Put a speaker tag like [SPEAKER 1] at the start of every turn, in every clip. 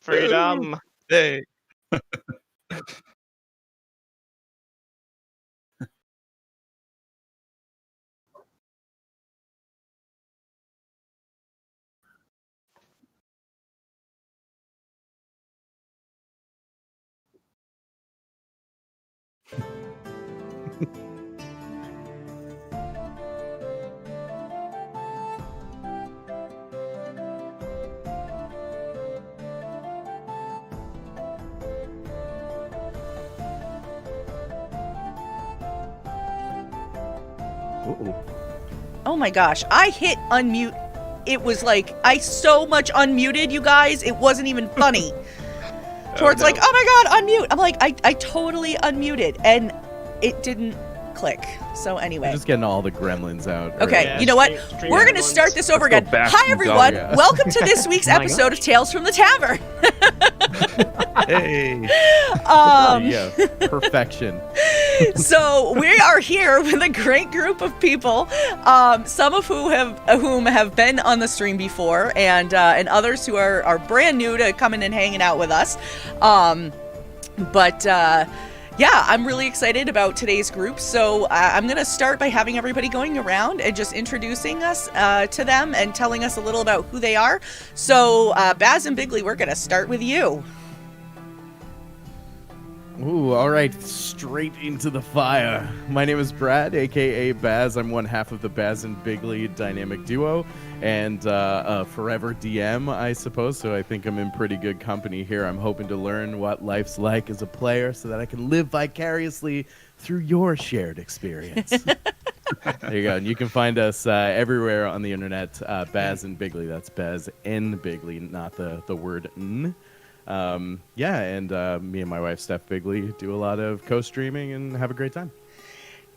[SPEAKER 1] Freedom.
[SPEAKER 2] Hey.
[SPEAKER 3] Ooh.
[SPEAKER 4] Oh my gosh, I hit unmute. It was like, I so much unmuted, you guys, it wasn't even funny. Tort's like, oh my god, unmute. I'm like, I totally unmuted, and it didn't click. So anyway.
[SPEAKER 3] We're just getting all the gremlins out.
[SPEAKER 4] Okay,
[SPEAKER 1] Yeah,
[SPEAKER 4] you know what?
[SPEAKER 1] stream
[SPEAKER 4] We're going to
[SPEAKER 1] gremlins.
[SPEAKER 4] start this over
[SPEAKER 2] Let's go
[SPEAKER 4] again.
[SPEAKER 2] back
[SPEAKER 4] Hi,
[SPEAKER 2] to
[SPEAKER 4] everyone.
[SPEAKER 3] Dahlia.
[SPEAKER 4] Welcome to this week's
[SPEAKER 5] Oh my
[SPEAKER 4] episode of Tales from the Tavern.
[SPEAKER 2] Hey.
[SPEAKER 3] Yeah, perfection.
[SPEAKER 4] So we are here with a great group of people, some of whom have been on the stream before, and others who are brand new to coming and hanging out with us. Yeah, I'm really excited about today's group. So I'm going to start by having everybody going around and just introducing us to them and telling us a little about who they are. So Baz and Bigley, we're going to start with you.
[SPEAKER 3] Ooh, all right, straight into the fire. My name is Brad, aka Baz. I'm one half of the Baz and Bigley dynamic duo, and a forever DM, I suppose. So I think I'm in pretty good company here. I'm hoping to learn what life's like as a player, so that I can live vicariously through your shared experience. There you go. And you can find us everywhere on the internet. Baz and Bigley. That's Baz and Bigley, not the word n. Yeah, and me and my wife Steph Bigley do a lot of co-streaming and have a great time.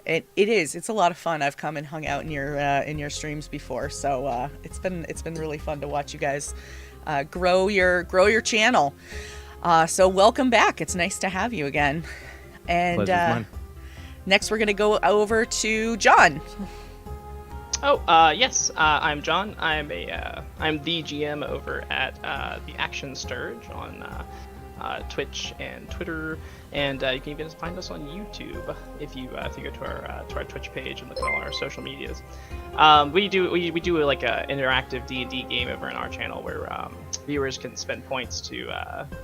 [SPEAKER 4] It's a lot of fun. I've come and hung out in your streams before, so it's been really fun to watch you guys grow your channel. So welcome back. It's nice to have you again. And
[SPEAKER 3] Pleasure's mine.
[SPEAKER 4] next we're gonna go over to John.
[SPEAKER 1] Yes, I'm John. I'm the GM over at the Action Sturge on Twitch and Twitter, and you can even find us on YouTube if you go to our Twitch page and look at all our social medias. We do like a interactive D&D game over in our channel where viewers can spend points to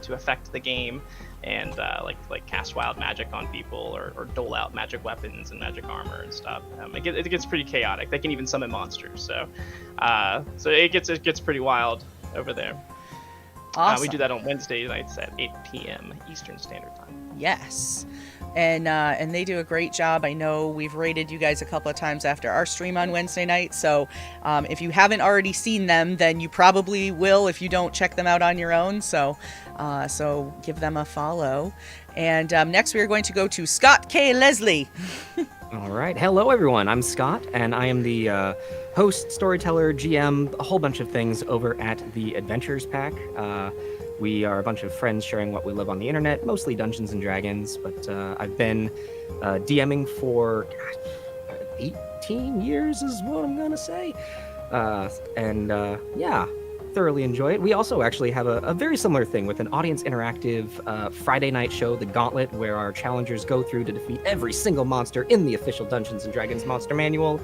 [SPEAKER 1] affect the game and like cast wild magic on people or dole out magic weapons and magic armor and stuff. It gets pretty chaotic. They can even summon monsters, so it gets pretty wild over there.
[SPEAKER 4] Awesome.
[SPEAKER 1] We do that on Wednesday nights at 8 p.m. Eastern Standard Time.
[SPEAKER 4] Yes. And they do a great job. I know we've rated you guys a couple of times after our stream on Wednesday night. So if you haven't already seen them, then you probably will if you don't check them out on your own. So give them a follow. And next we are going to go to Scott K. Leslie.
[SPEAKER 5] All right. Hello, everyone. I'm Scott, and I am the host, storyteller, GM, a whole bunch of things over at the Adventures Pack. We are a bunch of friends sharing what we love on the internet, mostly Dungeons & Dragons, but I've been DMing for 18 years is what I'm going to say. Yeah, thoroughly enjoy it. We also actually have a very similar thing with an audience interactive Friday night show, The Gauntlet, where our challengers go through to defeat every single monster in the official Dungeons & Dragons Monster Manual,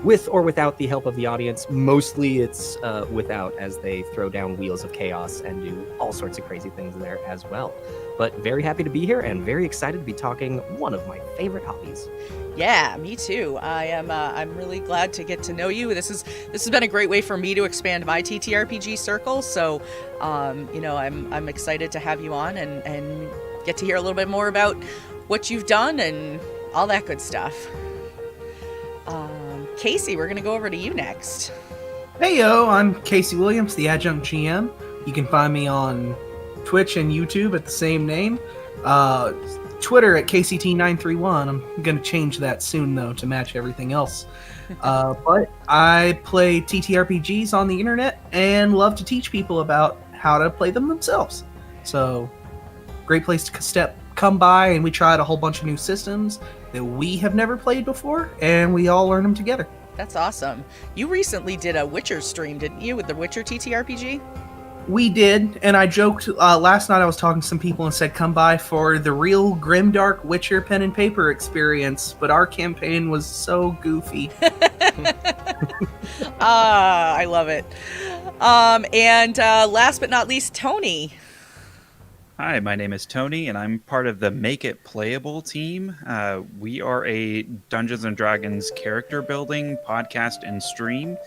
[SPEAKER 5] with or without the help of the audience. Mostly it's without, as they throw down wheels of chaos and do all sorts of crazy things there as well. But very happy to be here and very excited to be talking one of my favorite hobbies.
[SPEAKER 4] Yeah, me too. I'm really glad to get to know you. This has been a great way for me to expand my TTRPG circle. So, I'm excited to have you on and get to hear a little bit more about what you've done and all that good stuff. Casey, we're gonna go over to you next.
[SPEAKER 6] Hey yo, I'm Casey Williams, the Adjunct GM. You can find me on Twitch and YouTube at the same name. Twitter at KCT931. I'm going to change that soon, though, to match everything else. But I play TTRPGs on the internet and love to teach people about how to play them themselves. So, great place to come by, and we tried a whole bunch of new systems that we have never played before, and we all learn them together.
[SPEAKER 4] That's awesome. You recently did a Witcher stream, didn't you, with the Witcher TTRPG?
[SPEAKER 6] We did, and I joked last night. I was talking to some people and said, "Come by for the real grimdark Witcher pen and paper experience." But our campaign was so goofy.
[SPEAKER 4] I love it. And last but not least, Tony.
[SPEAKER 2] Hi, my name is Tony, and I'm part of the Make It Playable team. We are a Dungeons & Dragons character building podcast and stream.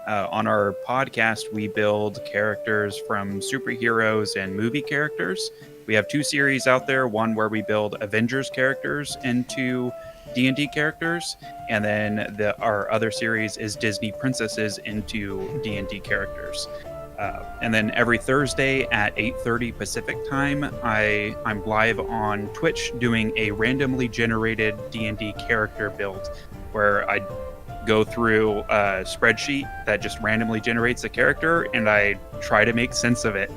[SPEAKER 2] On our podcast, we build characters from superheroes and movie characters. We have 2 series out there, one where we build Avengers characters into D&D characters, and then our other series is Disney princesses into D&D characters. And then every Thursday at 8:30 Pacific time, I'm live on Twitch doing a randomly generated D&D character build, where I go through a spreadsheet that just randomly generates a character, and I try to make sense of it.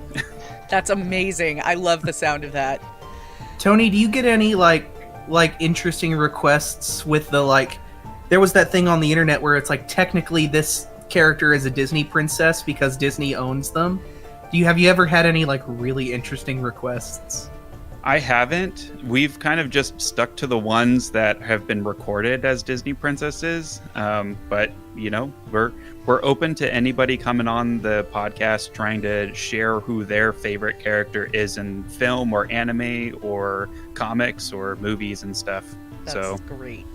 [SPEAKER 4] That's amazing. I love the sound of that.
[SPEAKER 6] Tony, do you get any like interesting requests with the like? There was that thing on the internet where it's like technically this character is a Disney princess because Disney owns them. Have you ever had any like really interesting requests?
[SPEAKER 2] I haven't. We've kind of just stuck to the ones that have been recorded as Disney princesses. But you know, we're open to anybody coming on the podcast trying to share who their favorite character is in film or anime or comics or movies and stuff.
[SPEAKER 4] That's great.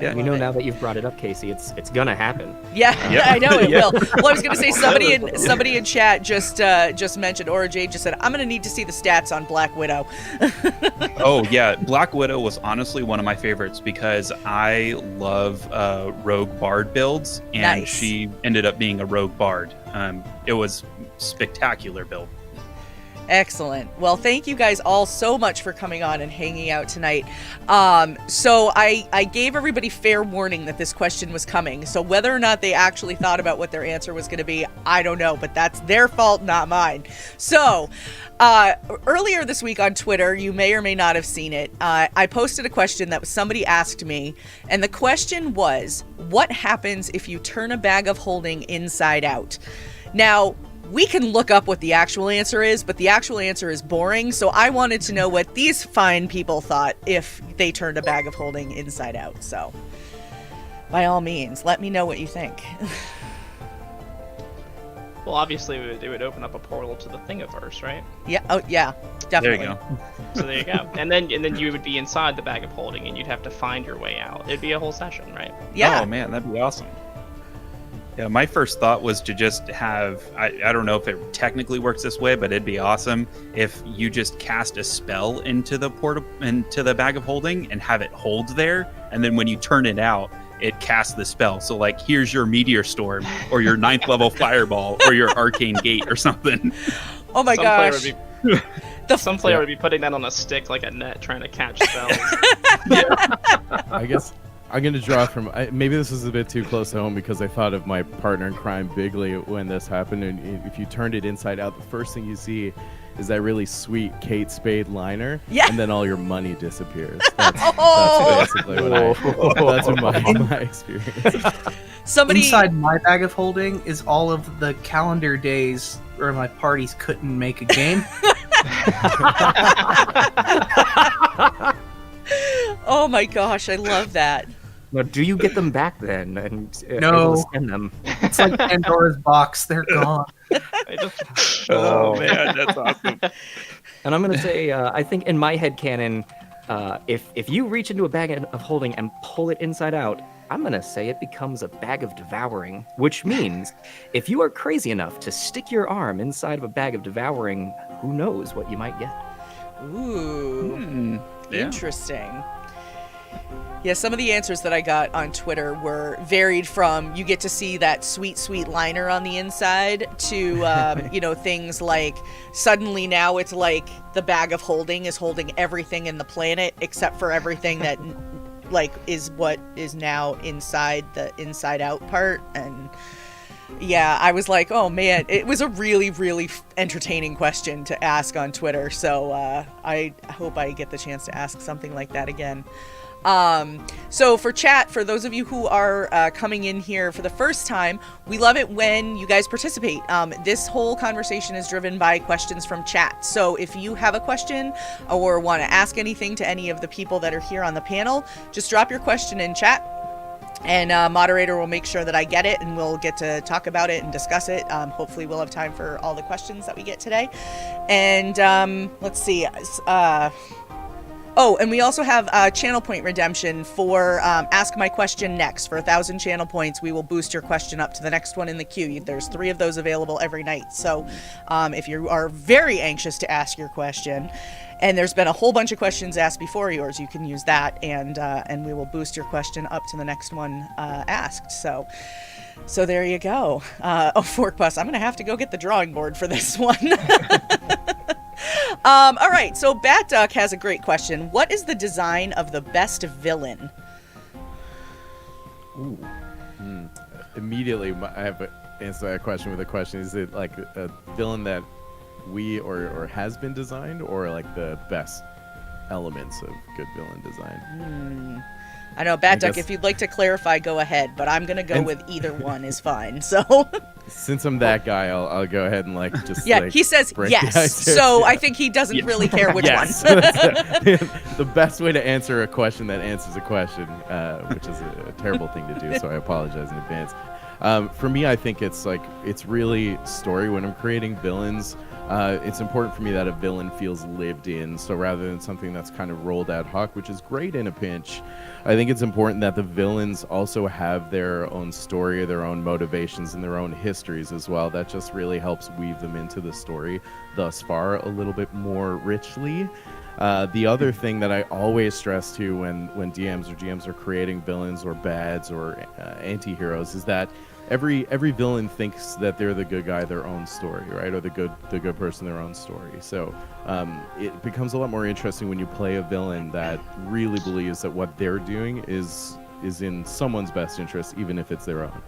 [SPEAKER 2] Yeah,
[SPEAKER 5] We know now that you've brought it up, Casey. It's gonna happen.
[SPEAKER 4] Yeah,
[SPEAKER 2] Yep.
[SPEAKER 4] I know it
[SPEAKER 2] Yeah.
[SPEAKER 4] will. Well, I was going to say somebody in chat just mentioned, Aura Jade just said, I'm going to need to see the stats on Black Widow.
[SPEAKER 2] Oh yeah, Black Widow was honestly one of my favorites because I love rogue bard builds, and
[SPEAKER 4] Nice.
[SPEAKER 2] she ended up being a rogue bard. It was spectacular build.
[SPEAKER 4] Excellent. Well, thank you guys all so much for coming on and hanging out tonight. So I gave everybody fair warning that this question was coming. So whether or not they actually thought about what their answer was going to be, I don't know, but that's their fault, not mine. So earlier this week on Twitter, you may or may not have seen it, I posted a question that somebody asked me, and the question was, what happens if you turn a bag of holding inside out? Now, we can look up what the actual answer is, but the actual answer is boring, so I wanted to know what these fine people thought if they turned a bag of holding inside out. So, by all means, let me know what you think.
[SPEAKER 1] Well, obviously it would open up a portal to the Thingiverse, right?
[SPEAKER 4] Yeah, oh yeah, definitely.
[SPEAKER 2] There you go.
[SPEAKER 1] So there you go. And then you would be inside the bag of holding, and you'd have to find your way out. It'd be a whole session, right?
[SPEAKER 4] Yeah.
[SPEAKER 2] Oh man, that'd be awesome. Yeah, my first thought was to just have, I don't know if it technically works this way, but it'd be awesome if you just cast a spell into the bag of holding and have it hold there, and then when you turn it out, it casts the spell. So like, here's your meteor storm, or your 9th level fireball, or your arcane gate, or something.
[SPEAKER 4] Oh my gosh.
[SPEAKER 1] Some player would be putting that on a stick like a net, trying to catch spells.
[SPEAKER 3] I guess I'm going to draw from... maybe this is a bit too close to home because I thought of my partner in crime, Bigley, when this happened. And if you turned it inside out, the first thing you see is that really sweet Kate Spade liner.
[SPEAKER 4] Yeah.
[SPEAKER 3] And then all your money disappears. That's basically what my experience.
[SPEAKER 4] Somebody...
[SPEAKER 6] Inside my bag of holding is all of the calendar days where my parties couldn't make a game.
[SPEAKER 4] Oh my gosh, I love that.
[SPEAKER 5] Now, do you get them back then? And
[SPEAKER 6] No.
[SPEAKER 5] able to spend them?
[SPEAKER 6] It's like Pandora's box. They're gone.
[SPEAKER 2] Oh man, that's awesome.
[SPEAKER 5] And I'm gonna say, I think in my head canon, if you reach into a bag of holding and pull it inside out, I'm gonna say it becomes a bag of devouring. Which means, if you are crazy enough to stick your arm inside of a bag of devouring, who knows what you might get?
[SPEAKER 4] Ooh.
[SPEAKER 2] Yeah.
[SPEAKER 4] Interesting. Yeah, some of the answers that I got on Twitter were varied from you get to see that sweet, sweet liner on the inside to, things like suddenly now it's like the bag of holding is holding everything in the planet except for everything that is what is now inside the inside out part. And yeah, I was like, oh man, it was a really, really entertaining question to ask on Twitter. So I hope I get the chance to ask something like that again. So for chat, for those of you who are coming in here for the first time, we love it when you guys participate. This whole conversation is driven by questions from chat. So if you have a question or want to ask anything to any of the people that are here on the panel, just drop your question in chat. And moderator will make sure that I get it, and we'll get to talk about it and discuss it. Hopefully we'll have time for all the questions that we get today. And let's see. Oh, and we also have channel point redemption for Ask My Question Next. For 1,000 channel points, we will boost your question up to the next one in the queue. There's 3 of those available every night. So if you are very anxious to ask your question, and there's been a whole bunch of questions asked before yours, you can use that, and we will boost your question up to the next one asked. So there you go. Oh, Fork Bus, I'm going to have to go get the drawing board for this one. All right, so Bat Duck has a great question. What is the design of the best villain?
[SPEAKER 3] Ooh. Immediately, I have to answer that question with a question. Is it like a villain that we or has been designed, or like the best elements of good villain design?
[SPEAKER 4] I know, Bat Duck,
[SPEAKER 3] guess...
[SPEAKER 4] if you'd like to clarify, go ahead, but I'm going to go with either one is fine, so...
[SPEAKER 3] Since I'm that guy, I'll go ahead and just
[SPEAKER 4] he says yes, so I think he doesn't really care which one.
[SPEAKER 3] The best way to answer a question that answers a question, which is a terrible thing to do, so I apologize in advance. For me, I think it's really story. When I'm creating villains, it's important for me that a villain feels lived in. So rather than something that's kind of rolled ad hoc, which is great in a pinch, I think it's important that the villains also have their own story, their own motivations, and their own histories as well. That just really helps weave them into the story thus far a little bit more richly. The other thing that I always stress to when DMs or GMs are creating villains or bads or anti-heroes is that every villain thinks that they're the good guy, their own story, right? Or the good person, their own story. So it becomes a lot more interesting when you play a villain that really believes that what they're doing is in someone's best interest, even if it's their own.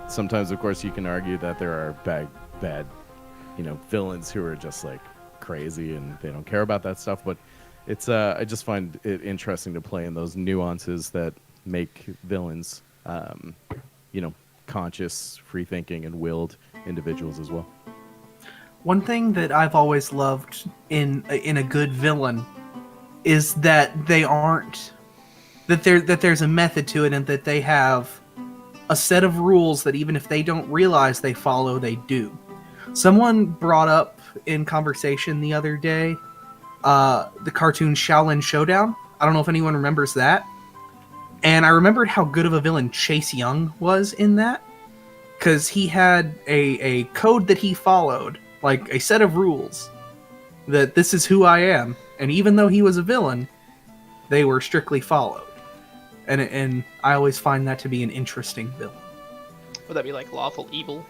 [SPEAKER 3] Sometimes, of course, you can argue that there are bad, villains who are just crazy and they don't care about that stuff. But it's I just find it interesting to play in those nuances that make villains, conscious, free-thinking, and willed individuals as well.
[SPEAKER 6] One thing that I've always loved in a good villain is that they aren't that there's a method to it, and that they have a set of rules that even if they don't realize they follow, they do. Someone brought up in conversation the other day the cartoon Shaolin Showdown. I don't know if anyone remembers that. And I remembered how good of a villain Chase Young was in that, because he had a code that he followed, like a set of rules, that this is who I am. And even though he was a villain, they were strictly followed. And I always find that to be an interesting villain.
[SPEAKER 1] Would that be like lawful evil?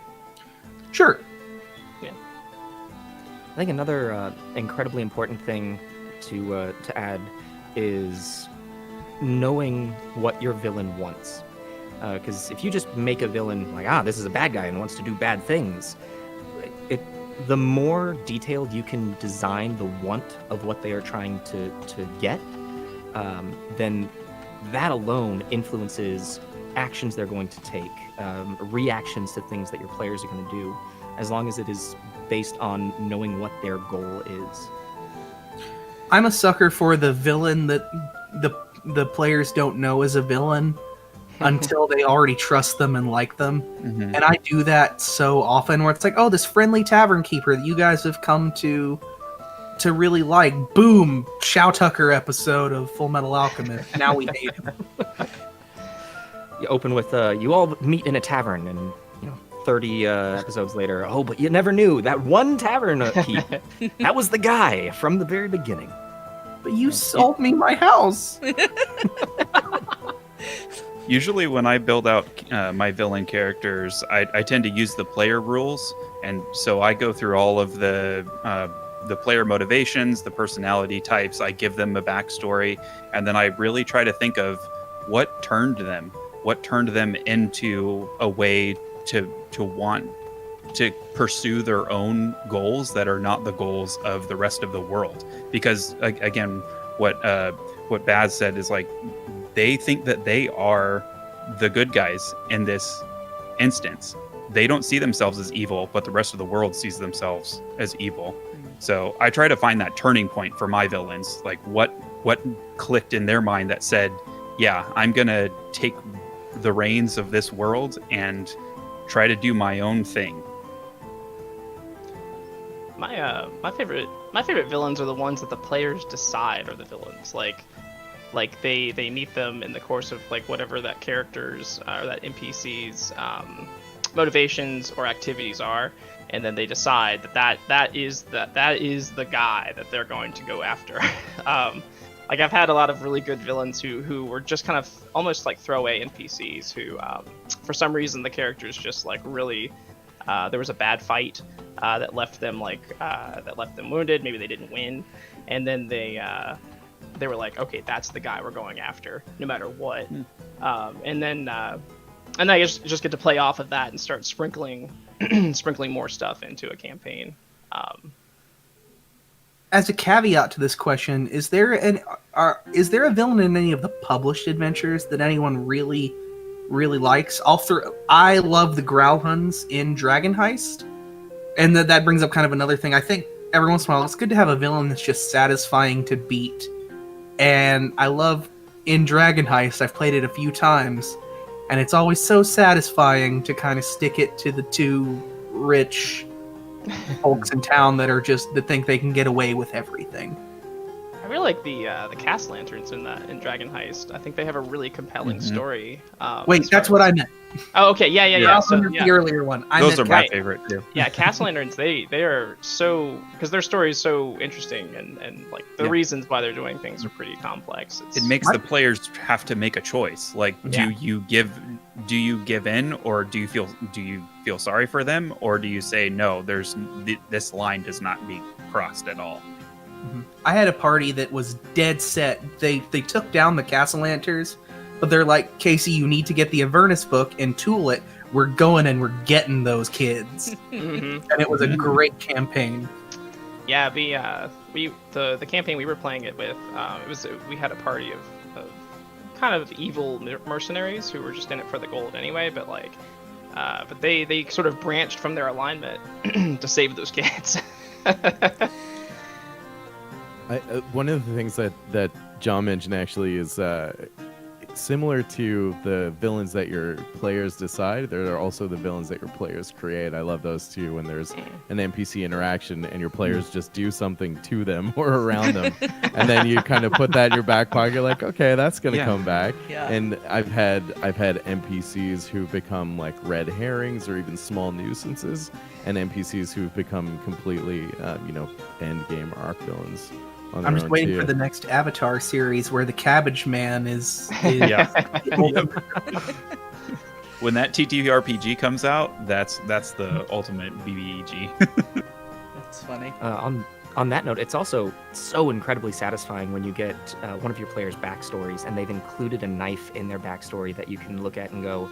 [SPEAKER 6] Sure.
[SPEAKER 1] Yeah.
[SPEAKER 5] I think another incredibly important thing to add is knowing what your villain wants. Because if you just make a villain like, this is a bad guy and wants to do bad things, the more detailed you can design the want of what they are trying to get, then that alone influences actions they're going to take, reactions to things that your players are going to do, as long as it is based on knowing what their goal is.
[SPEAKER 6] I'm a sucker for the villain that the players don't know is a villain until they already trust them and like them. Mm-hmm. And I do that so often, where it's like, oh, this friendly tavern keeper that you guys have come to really like, boom, Shao Tucker episode of Full Metal Alchemist. Now we hate him.
[SPEAKER 5] You open with, you all meet in a tavern, and 30 episodes later, oh, but you never knew that one tavern keep, that was the guy from the very beginning.
[SPEAKER 6] But you sold me my house.
[SPEAKER 2] Usually when I build out my villain characters, I tend to use the player rules, and so I go through all of the player motivations, the personality types. I give them a backstory, and then I really try to think of what turned them into a way to want to pursue their own goals that are not the goals of the rest of the world. Because again, what Baz said is like, they think that they are the good guys in this instance. They don't see themselves as evil, but the rest of the world sees themselves as evil. So I try to find that turning point for my villains. Like what clicked in their mind that said, yeah, I'm going to take the reins of this world and try to do my own thing.
[SPEAKER 1] My favorite villains are the ones that the players decide are the villains. Like they meet them in the course of like whatever that character's or that NPC's motivations or activities are, and then they decide that is the guy that they're going to go after. Like I've had a lot of really good villains who were just kind of almost like throwaway NPCs who for some reason the characters just like really there was a bad fight that left them wounded. Maybe they didn't win, and then they were like, okay, that's the guy we're going after no matter what. And then I just get to play off of that and start sprinkling more stuff into a campaign.
[SPEAKER 6] As a caveat to this question, is there a villain in any of the published adventures that anyone really likes? I love the Growlhuns in Dragon Heist, and that brings up kind of another thing. I think every once in a while it's good to have a villain that's just satisfying to beat, and I love in Dragon Heist. I've played it a few times, and it's always so satisfying to kind of stick it to the two rich folks in town that think they can get away with everything.
[SPEAKER 1] I really like the cast lanterns in Dragon Heist. I think they have a really compelling story.
[SPEAKER 6] Wait, that's what I meant.
[SPEAKER 1] Oh, okay, yeah. So,
[SPEAKER 6] the earlier one.
[SPEAKER 2] Those are my favorite too.
[SPEAKER 1] Yeah, cast lanterns. They are so, because their story is so interesting, and like the reasons why they're doing things are pretty complex.
[SPEAKER 2] It makes the players have to make a choice. Like, do you give in, or do you feel sorry for them, or do you say no? This line does not be crossed at all.
[SPEAKER 6] I had a party that was dead set. They took down the castle lanterns, but they're like, Casey, you need to get the Avernus book and tool it. We're going and we're getting those kids. And it was a great campaign.
[SPEAKER 1] Yeah, the campaign we were playing it with, we had a party of kind of evil mercenaries who were just in it for the gold anyway, but they sort of branched from their alignment to save those kids.
[SPEAKER 3] One of the things that John mentioned actually is similar to the villains that your players decide. There are also the villains that your players create. I love those too, when there's an NPC interaction and your players just do something to them or around them, and then you kind of put that in your back pocket, like, okay, that's gonna come back.
[SPEAKER 4] Yeah.
[SPEAKER 3] And I've had NPCs who become like red herrings or even small nuisances, and NPCs who've become completely end game arc villains.
[SPEAKER 6] I'm just waiting for the next Avatar series where the Cabbage Man is
[SPEAKER 2] When that TTRPG comes out, that's the ultimate BBEG.
[SPEAKER 4] That's funny.
[SPEAKER 5] On that note, it's also so incredibly satisfying when you get one of your players' backstories and they've included a knife in their backstory that you can look at and go,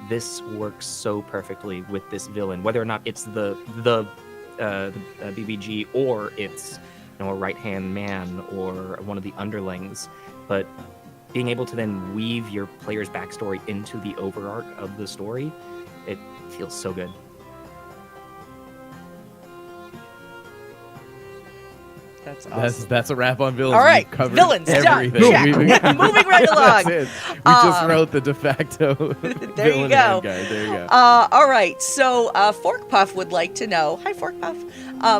[SPEAKER 5] this works so perfectly with this villain, whether or not it's the BBG or it's a right-hand man or one of the underlings, but being able to then weave your player's backstory into the overarch of the story, it feels so good.
[SPEAKER 4] That's awesome.
[SPEAKER 3] That's a wrap on villains.
[SPEAKER 4] All right, villains, done. Check. Moving right along.
[SPEAKER 3] That's it. We just wrote the de facto
[SPEAKER 4] there you go.
[SPEAKER 3] guy. There you go.
[SPEAKER 4] All right, so Fork Puff would like to know. Hi, Fork Puff.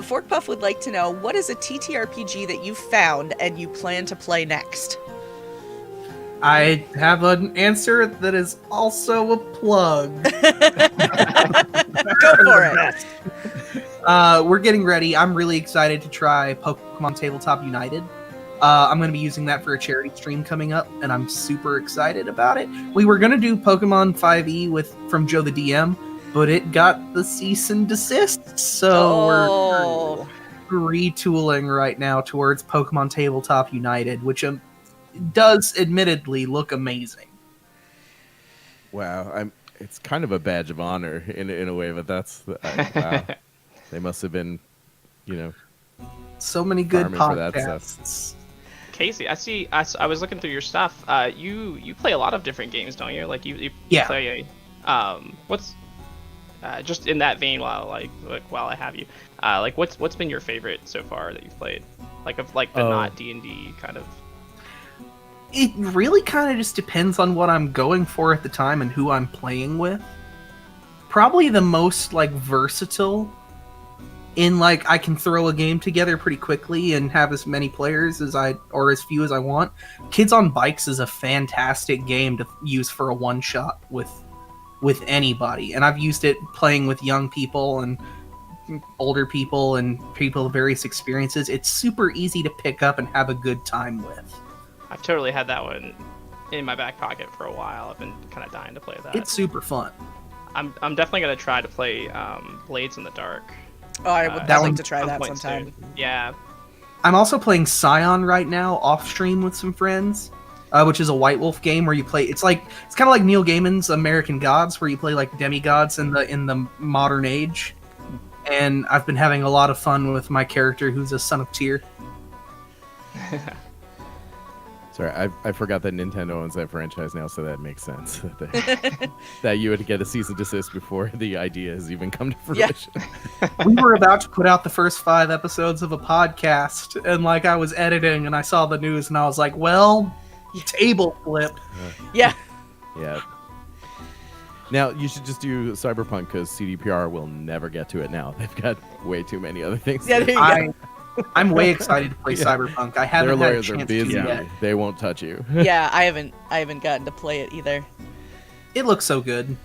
[SPEAKER 4] Fork Puff would like to know, what is a TTRPG that you found and you plan to play next?
[SPEAKER 6] I have an answer that is also a plug.
[SPEAKER 4] Go for it.
[SPEAKER 6] We're getting ready. I'm really excited to try Pokemon Tabletop United. I'm going to be using that for a charity stream coming up, and I'm super excited about it. We were going to do Pokemon 5e from Joe the DM, but it got the cease and desist, so we're retooling right now towards Pokemon Tabletop United, which does admittedly look amazing.
[SPEAKER 3] Wow, it's kind of a badge of honor in a way, but that's wow. They must have been,
[SPEAKER 6] so many good
[SPEAKER 3] farming for that
[SPEAKER 6] podcasts.
[SPEAKER 3] stuff.
[SPEAKER 1] Casey, I was looking through your stuff. You play a lot of different games, don't you? Like you
[SPEAKER 6] Yeah.
[SPEAKER 1] play what's just in that vein while while I have you, like what's been your favorite so far that you've played, like of like the not D&D kind of.
[SPEAKER 6] It really kind of just depends on what I'm going for at the time and who I'm playing with. Probably the most like versatile in like I can throw a game together pretty quickly and have as many players as or as few as I want. Kids on Bikes is a fantastic game to use for a one shot with anybody, and I've used it playing with young people and older people and people of various experiences. It's super easy to pick up and have a good time with.
[SPEAKER 1] I've totally had that one in my back pocket for a while. I've been kind of dying to play that.
[SPEAKER 6] It's super fun.
[SPEAKER 1] I'm definitely gonna try to play Blades in the Dark.
[SPEAKER 4] Oh, I would
[SPEAKER 6] that
[SPEAKER 4] like
[SPEAKER 6] one-
[SPEAKER 4] to try
[SPEAKER 1] some
[SPEAKER 4] that
[SPEAKER 1] point
[SPEAKER 4] sometime.
[SPEAKER 1] soon. Yeah.
[SPEAKER 6] I'm also playing Scion right now off stream with some friends, which is a White Wolf game where you play. It's kind of like Neil Gaiman's American Gods, where you play like demigods in the modern age. And I've been having a lot of fun with my character, who's a son of Tyr.
[SPEAKER 3] Sorry, I forgot that Nintendo owns that franchise now, so that makes sense. That you would get a cease and desist before the idea has even come to
[SPEAKER 4] Yeah.
[SPEAKER 3] fruition.
[SPEAKER 6] We were about to put out the first 5 episodes of a podcast, and like I was editing, and I saw the news, and I was like, "Well, table flip."
[SPEAKER 4] Yeah.
[SPEAKER 3] Yeah. Now, you should just do Cyberpunk, because CDPR will never get to it now. They've got way too many other things.
[SPEAKER 4] Yeah,
[SPEAKER 3] to
[SPEAKER 4] there
[SPEAKER 3] do.
[SPEAKER 4] you go.
[SPEAKER 6] I'm way excited to play
[SPEAKER 3] Yeah.
[SPEAKER 6] Cyberpunk.
[SPEAKER 3] Their
[SPEAKER 6] I haven't had a
[SPEAKER 3] lawyers are
[SPEAKER 6] chance
[SPEAKER 3] busy.
[SPEAKER 6] to yet.
[SPEAKER 3] They won't touch you.
[SPEAKER 4] Yeah, I haven't gotten to play it either.
[SPEAKER 6] It looks so good.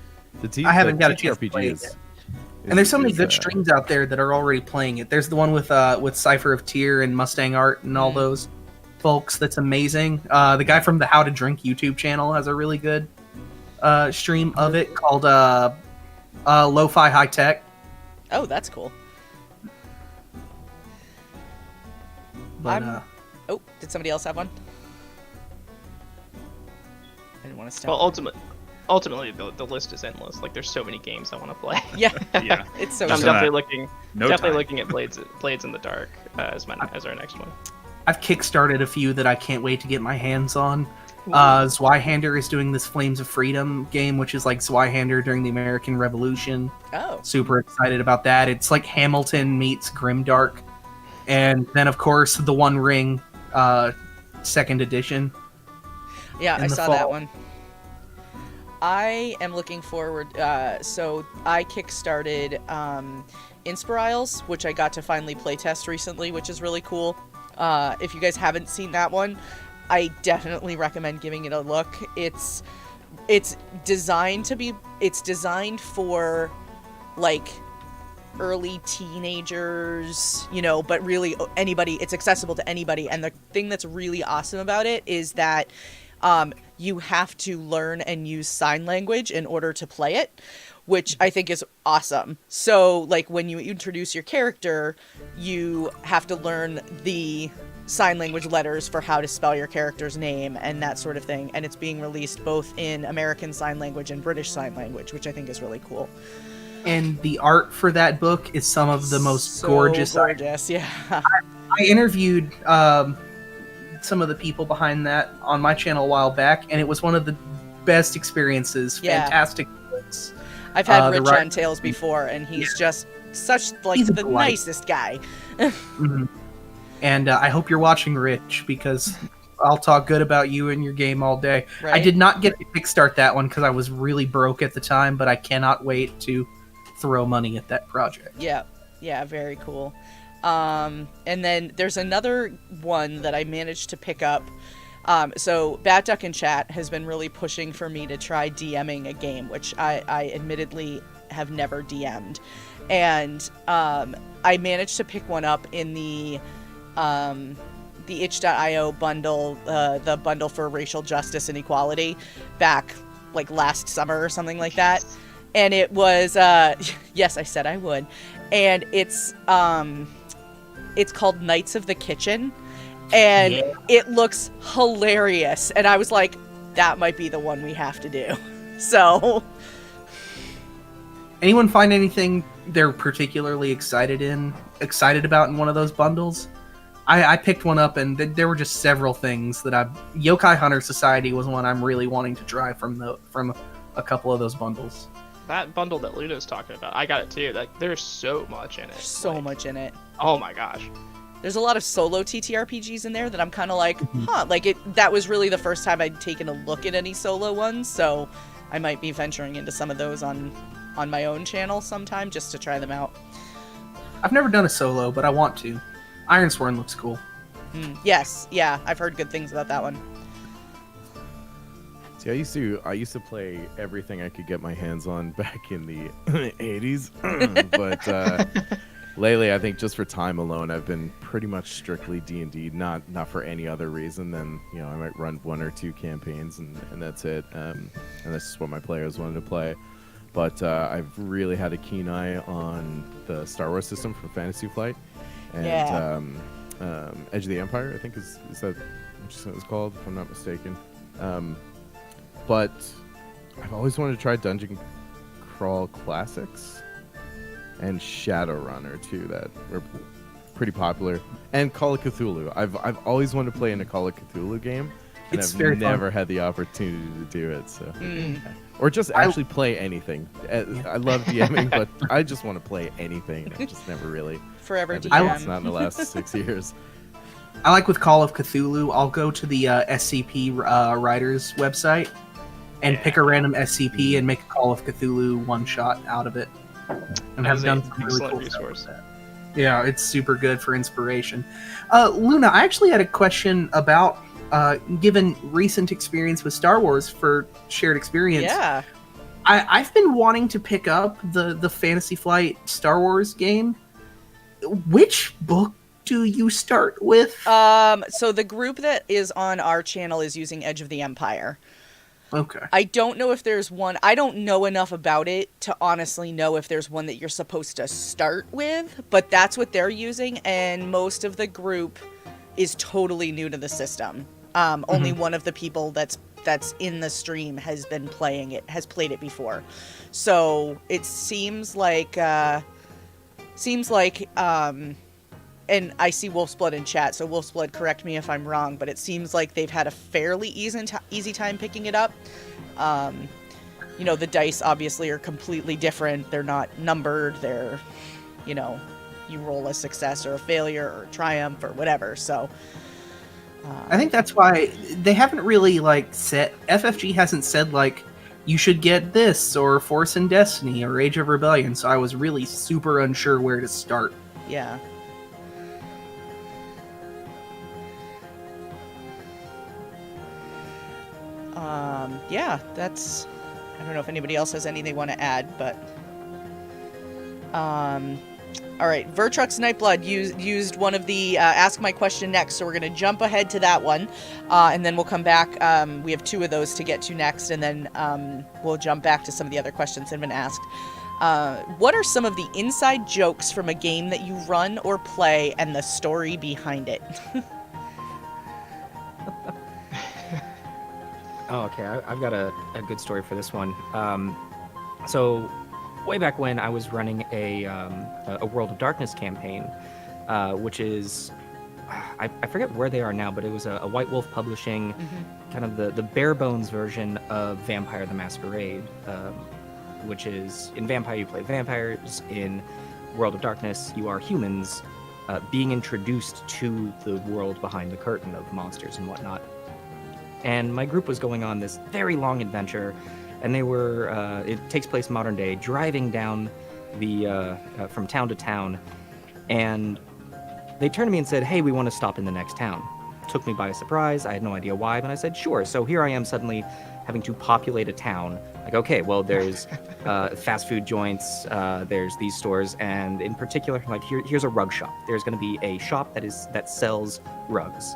[SPEAKER 3] I
[SPEAKER 6] haven't got a chance to play it yet. And there's so many good streams out there that are already playing it. There's the one with Cypher of Tyr and Mustang Art and all those folks. That's amazing. The guy from the How to Drink YouTube channel has a really good stream of it called Lo-Fi High Tech.
[SPEAKER 4] Oh, that's cool.
[SPEAKER 6] But
[SPEAKER 4] Oh, did somebody else have one? I didn't want to stop.
[SPEAKER 1] Well, ultimately the list is endless. Like there's so many games I want to play.
[SPEAKER 4] Yeah,
[SPEAKER 2] Yeah.
[SPEAKER 4] it's so
[SPEAKER 1] I'm
[SPEAKER 2] Just
[SPEAKER 4] good.
[SPEAKER 1] definitely
[SPEAKER 2] time.
[SPEAKER 1] looking at Blades in the Dark as our next one.
[SPEAKER 6] I've kickstarted a few that I can't wait to get my hands on. Zweihander is doing this Flames of Freedom game, which is like Zweihander during the American Revolution.
[SPEAKER 4] Oh,
[SPEAKER 6] Super excited about that. It's like Hamilton meets Grimdark. And then, of course, the One Ring 2nd edition.
[SPEAKER 4] yeah,
[SPEAKER 6] in
[SPEAKER 4] I
[SPEAKER 6] the
[SPEAKER 4] saw
[SPEAKER 6] fall.
[SPEAKER 4] that one. I am looking forward. So I kickstarted Inspiriles, which I got to finally playtest recently, which is really cool. If you guys haven't seen that one, I definitely recommend giving it a look. It's designed for like early teenagers, but really anybody. It's accessible to anybody. And the thing that's really awesome about it is that you have to learn and use sign language in order to play it, which I think is awesome. So, like, when you introduce your character, you have to learn the sign language letters for how to spell your character's name and that sort of thing. And it's being released both in American Sign Language and British Sign Language, which I think is really cool.
[SPEAKER 6] And the art for that book is some of the most
[SPEAKER 4] So
[SPEAKER 6] gorgeous.
[SPEAKER 4] gorgeous, yeah.
[SPEAKER 6] I interviewed some of the people behind that on my channel a while back, and it was one of the best experiences.
[SPEAKER 4] Yeah.
[SPEAKER 6] Fantastic books.
[SPEAKER 4] I've had
[SPEAKER 6] the
[SPEAKER 4] Rich
[SPEAKER 6] right-
[SPEAKER 4] on Tales before, and he's just such, like,
[SPEAKER 6] He's a
[SPEAKER 4] the
[SPEAKER 6] delight.
[SPEAKER 4] nicest guy.
[SPEAKER 6] Mhm. And I hope you're watching, Rich, because I'll talk good about you and your game all day.
[SPEAKER 4] Right?
[SPEAKER 6] I did not get to kickstart that one because I was really broke at the time, but I cannot wait to throw money at that project.
[SPEAKER 4] Yeah, very cool. And then there's another one that I managed to pick up. So Bat Duck in Chat has been really pushing for me to try DMing a game, which I admittedly have never DM'd. And I managed to pick one up in the itch.io bundle, the bundle for racial justice and equality, back like last summer or something like that. And it was yes, I said I would. And it's called Knights of the Kitchen, and it looks hilarious. And I was like, that might be the one we have to do. So
[SPEAKER 6] Anyone find anything they're particularly excited about in one of those bundles? I picked one up, and there were just several things that Yokai Hunter Society was one I'm really wanting to try from a couple of those bundles.
[SPEAKER 1] That bundle that Luna's talking about, I got it too. Like, there's so much in it.
[SPEAKER 4] So much in it.
[SPEAKER 1] Oh my gosh.
[SPEAKER 4] There's a lot of solo TTRPGs in there that I'm kind of like, huh, like that was really the first time I'd taken a look at any solo ones, so I might be venturing into some of those on my own channel sometime just to try them out.
[SPEAKER 6] I've never done a solo, but I want to. Ironsworn looks cool.
[SPEAKER 4] Yes, yeah, I've heard good things about that one.
[SPEAKER 3] See, I used to play everything I could get my hands on back in the 80s, but lately, I think just for time alone, I've been pretty much strictly D&D, not for any other reason than, I might run 1 or 2 campaigns and that's it. And that's just what my players wanted to play. But I've really had a keen eye on the Star Wars system for Fantasy Flight. And Edge of the Empire, I think is that what it's called, if I'm not mistaken. But I've always wanted to try Dungeon Crawl Classics and Shadowrunner too, that were pretty popular, and Call of Cthulhu. I've always wanted to play in a Call of Cthulhu game, and
[SPEAKER 6] It's
[SPEAKER 3] I've
[SPEAKER 6] very
[SPEAKER 3] never
[SPEAKER 6] fun.
[SPEAKER 3] had the opportunity to do it. So, or just actually play anything. I love DMing, but I just want to play anything. And I've just never really
[SPEAKER 4] Forever
[SPEAKER 3] had the
[SPEAKER 4] DM.
[SPEAKER 3] chance, not in the last 6 years.
[SPEAKER 6] I like with Call of Cthulhu, I'll go to the SCP writers website and pick a random SCP and make a Call of Cthulhu one-shot out of it. And
[SPEAKER 1] That
[SPEAKER 6] have
[SPEAKER 1] is
[SPEAKER 6] done
[SPEAKER 1] an
[SPEAKER 6] some really
[SPEAKER 1] excellent
[SPEAKER 6] cool stuff
[SPEAKER 1] resource.
[SPEAKER 6] with that. Yeah, it's super good for inspiration. Luna, I actually had a question about, given recent experience with Star Wars for shared experience.
[SPEAKER 4] Yeah.
[SPEAKER 6] I've been wanting to pick up the Fantasy Flight Star Wars game. Which book do you start with?
[SPEAKER 4] So the group that is on our channel is using Edge of the Empire.
[SPEAKER 6] Okay.
[SPEAKER 4] I don't know if there's one. I don't know enough about it to honestly know if there's one that you're supposed to start with, but that's what they're using, and most of the group is totally new to the system. Only one of the people that's in the stream has been playing it, has played it before. So it seems like and I see Wolfsblood in chat, so Wolfsblood, correct me if I'm wrong, but it seems like they've had a fairly easy time picking it up. The dice obviously are completely different. They're not numbered. They're, you roll a success or a failure or a triumph or whatever. So
[SPEAKER 6] I think that's why they haven't really said, FFG hasn't said you should get this or Force and Destiny or Age of Rebellion. So I was really super unsure where to start.
[SPEAKER 4] yeah. That's, I don't know if anybody else has anything they want to add, but all right, Vertrux Nightblood used one of the Ask My Question Next, so we're going to jump ahead to that one, and then we'll come back. We have 2 of those to get to next, and then we'll jump back to some of the other questions that have been asked. What are some of the inside jokes from a game that you run or play and the story behind it?
[SPEAKER 5] Oh, okay. I've got a good story for this one. So, way back when I was running a World of Darkness campaign, which is, I forget where they are now, but it was a White Wolf Publishing, kind of the bare bones version of Vampire the Masquerade, which is, in Vampire you play vampires, in World of Darkness you are humans being introduced to the world behind the curtain of monsters and whatnot. And my group was going on this very long adventure, and they were, it takes place modern day, driving down from town to town, and they turned to me and said, hey, we want to stop in the next town. Took me by surprise. I had no idea why, but I said, sure. So here I am suddenly having to populate a town. Like, okay, well, there's fast food joints, there's these stores, and in particular, like, here's a rug shop. There's going to be a shop that sells rugs.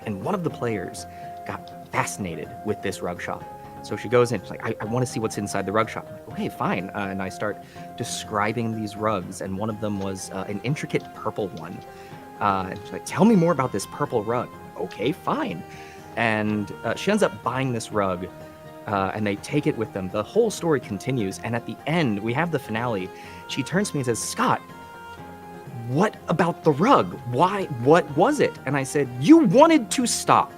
[SPEAKER 5] And one of the players got fascinated with this rug shop. So she goes in, she's like, I want to see what's inside the rug shop. I'm like, okay, fine. And I start describing these rugs, and one of them was an intricate purple one. And she's like, tell me more about this purple rug. Okay, fine. And she ends up buying this rug, and they take it with them. The whole story continues, and at the end, we have the finale. She turns to me and says, Scott, what about the rug? Why? What was it? And I said, you wanted to stop.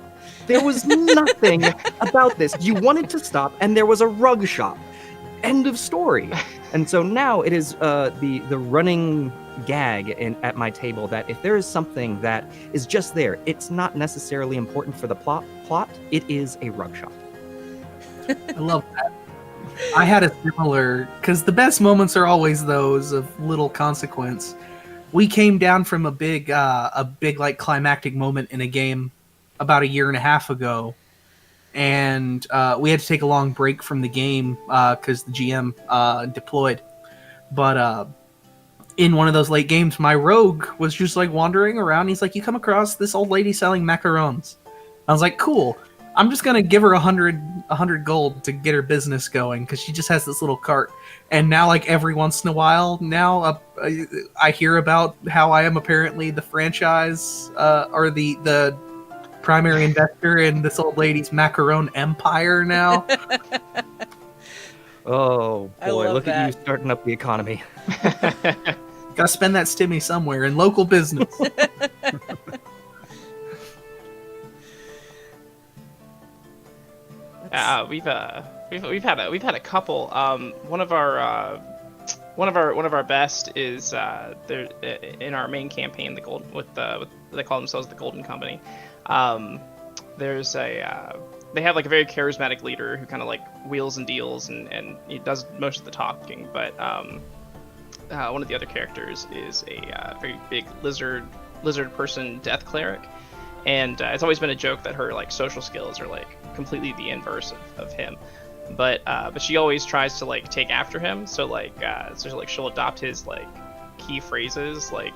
[SPEAKER 5] There was nothing about this. You wanted to stop, and there was a rug shop. End of story. And so now it is the running gag at my table that if there is something that is just there, it's not necessarily important for the plot, it is a rug shop.
[SPEAKER 6] I love that. I had a similar, because the best moments are always those of little consequence. We came down from a big like climactic moment in a game about a year and a half ago, and we had to take a long break from the game because the GM deployed. But in one of those late games, my rogue was just like wandering around. He's like, "You come across this old lady selling macarons." I was like, "Cool. I'm just gonna give her 100 gold to get her business going because she just has this little cart." And now, like every once in a while, now I hear about how I am apparently the franchise or the primary investor in this old lady's macaron empire now.
[SPEAKER 5] Oh
[SPEAKER 4] I
[SPEAKER 5] boy,
[SPEAKER 4] love
[SPEAKER 5] look at you
[SPEAKER 4] that.
[SPEAKER 5] starting up the economy.
[SPEAKER 6] Gotta spend that stimmy somewhere in local business.
[SPEAKER 1] We've had a couple. One of our best is there in our main campaign, the gold with they call themselves the Golden Company. There's they have like a very charismatic leader who kind of like wheels and deals and he does most of the talking. But one of the other characters is a very big lizard person death cleric. And it's always been a joke that her like social skills are like completely the inverse of him, but she always tries to like take after him. So she'll adopt his like key phrases like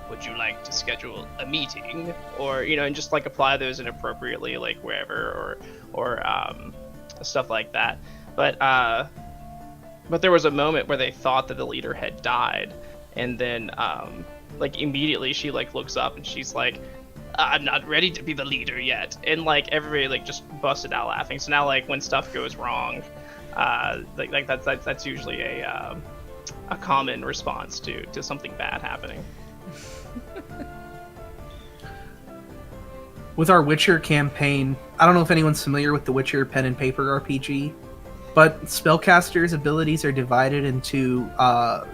[SPEAKER 1] would you like to schedule a meeting, or and just like apply those inappropriately like wherever or stuff like that. But there was a moment where they thought that the leader had died, and then like immediately she like looks up and she's like, "I'm not ready to be the leader yet," and like everybody like just busted out laughing. So now like when stuff goes wrong, like that's usually a common response to something bad happening.
[SPEAKER 6] With our Witcher campaign, I don't know if anyone's familiar with the Witcher pen and paper RPG, but spellcasters' abilities are divided into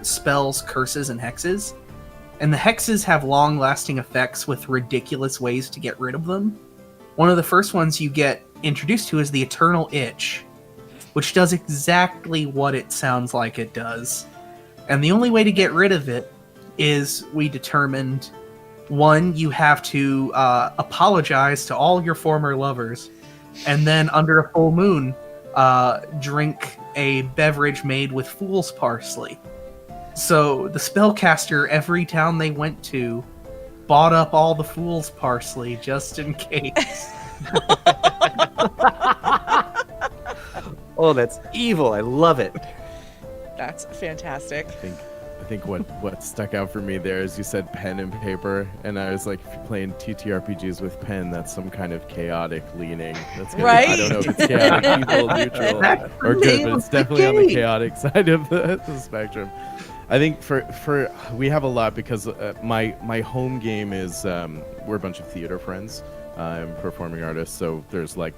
[SPEAKER 6] spells, curses, and hexes. And the hexes have long-lasting effects with ridiculous ways to get rid of them. One of the first ones you get introduced to is the Eternal Itch, which does exactly what it sounds like it does. And the only way to get rid of it is, we determined, one, you have to apologize to all your former lovers, and then under a full moon, drink a beverage made with fool's parsley. So the spellcaster, every town they went to, bought up all the fool's parsley just in case.
[SPEAKER 5] Oh, that's evil. I love it.
[SPEAKER 4] That's fantastic.
[SPEAKER 3] I think what stuck out for me there is you said pen and paper, and I was like, if you're playing TTRPGs with pen, that's some kind of chaotic leaning. That's gonna,
[SPEAKER 4] Right?
[SPEAKER 3] I don't know if it's chaotic, evil, neutral,
[SPEAKER 6] That's
[SPEAKER 3] or
[SPEAKER 6] the
[SPEAKER 3] good,
[SPEAKER 6] name
[SPEAKER 3] but it's
[SPEAKER 6] of the
[SPEAKER 3] definitely on the
[SPEAKER 6] game.
[SPEAKER 3] chaotic side of the spectrum. I think for we have a lot because my home game is we're a bunch of theater friends. I'm performing artists, so there's like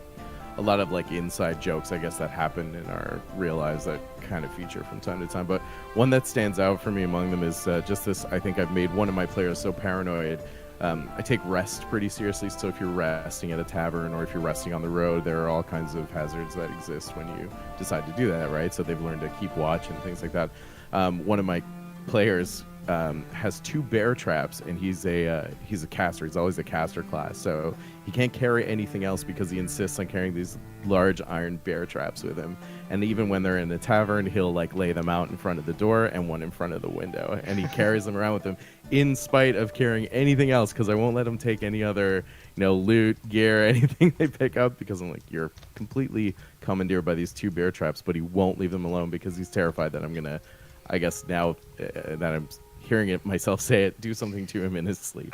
[SPEAKER 3] a lot of like inside jokes, I guess, that happen in our real lives that kind of feature from time to time. But one that stands out for me among them is just this. I think I've made one of my players so paranoid. I take rest pretty seriously. So if you're resting at a tavern or if you're resting on the road, there are all kinds of hazards that exist when you decide to do that, right? So they've learned to keep watch and things like that. One of my players has 2 bear traps, and he's a caster. He's always a caster class, so he can't carry anything else because he insists on carrying these large iron bear traps with him. And even when they're in the tavern, he'll like lay them out in front of the door and one in front of the window, and he carries them around with him in spite of carrying anything else, because I won't let him take any other loot, gear, anything they pick up, because I'm like, you're completely commandeered by these 2 bear traps. But he won't leave them alone because he's terrified that I'm gonna, I guess now that I'm hearing myself say it, do something to him in his sleep.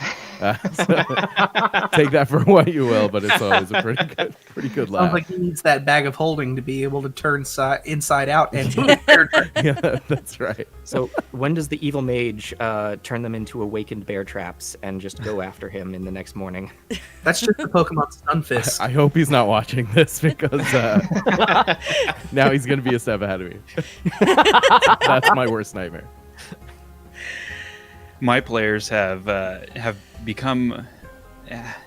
[SPEAKER 3] So take that for what you will, but it's always a pretty good laugh.
[SPEAKER 6] Sounds like he needs that bag of holding to be able to turn inside out and
[SPEAKER 3] Yeah, that's right.
[SPEAKER 5] So when does the evil mage turn them into awakened bear traps and just go after him in the next morning?
[SPEAKER 6] That's just the Pokemon Stunfisk.
[SPEAKER 3] I hope he's not watching this because now he's going to be a step ahead of me. That's my worst nightmare.
[SPEAKER 2] My players have become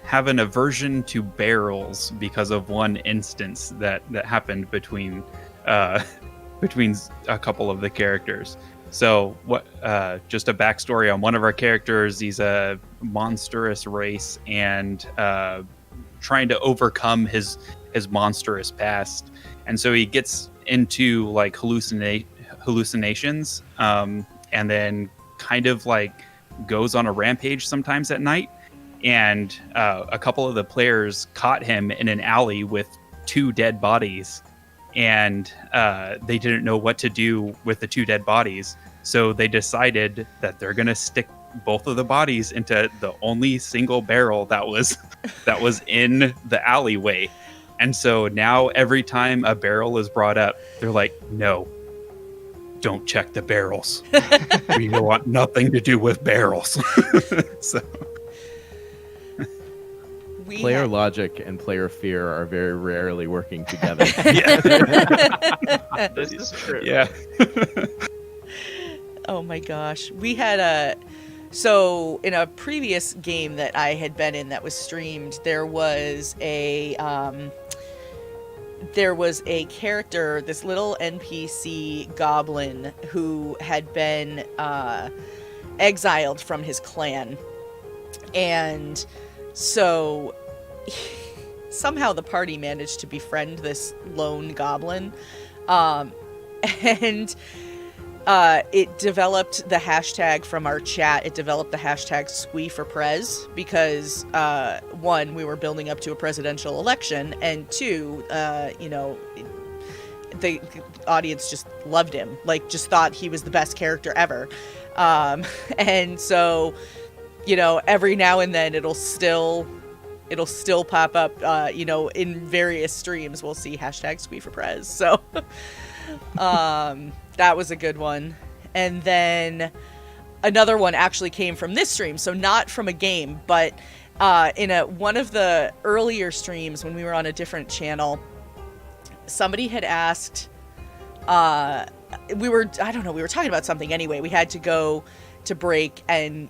[SPEAKER 2] have an aversion to barrels because of one instance that happened between a couple of the characters. So what? Just a backstory on one of our characters. He's a monstrous race and trying to overcome his monstrous past, and so he gets into like hallucinations, and then kind of like goes on a rampage sometimes at night. And a couple of the players caught him in an alley with 2 dead bodies, and they didn't know what to do with the 2 dead bodies. So they decided that they're going to stick both of the bodies into the only single barrel that was in the alleyway. And so now every time a barrel is brought up, they're like, no, don't check the barrels. We want nothing to do with barrels. So
[SPEAKER 3] Player logic and player fear are very rarely working together.
[SPEAKER 1] This is true.
[SPEAKER 2] yeah.
[SPEAKER 4] Oh my gosh. We had so in a previous game that I had been in that was streamed, there was a character, this little NPC goblin who had been exiled from his clan. And so somehow the party managed to befriend this lone goblin. And it developed the hashtag from our chat. It developed the hashtag Squee4Prez because, 1, we were building up to a presidential election, and 2, the audience just loved him, like just thought he was the best character ever. And so, every now and then it'll still pop up, in various streams. We'll see hashtag Squee4Prez. So, that was a good one. And then another one actually came from this stream, so not from a game, but in one of the earlier streams when we were on a different channel, somebody had asked, we were talking about something anyway. We had to go to break, and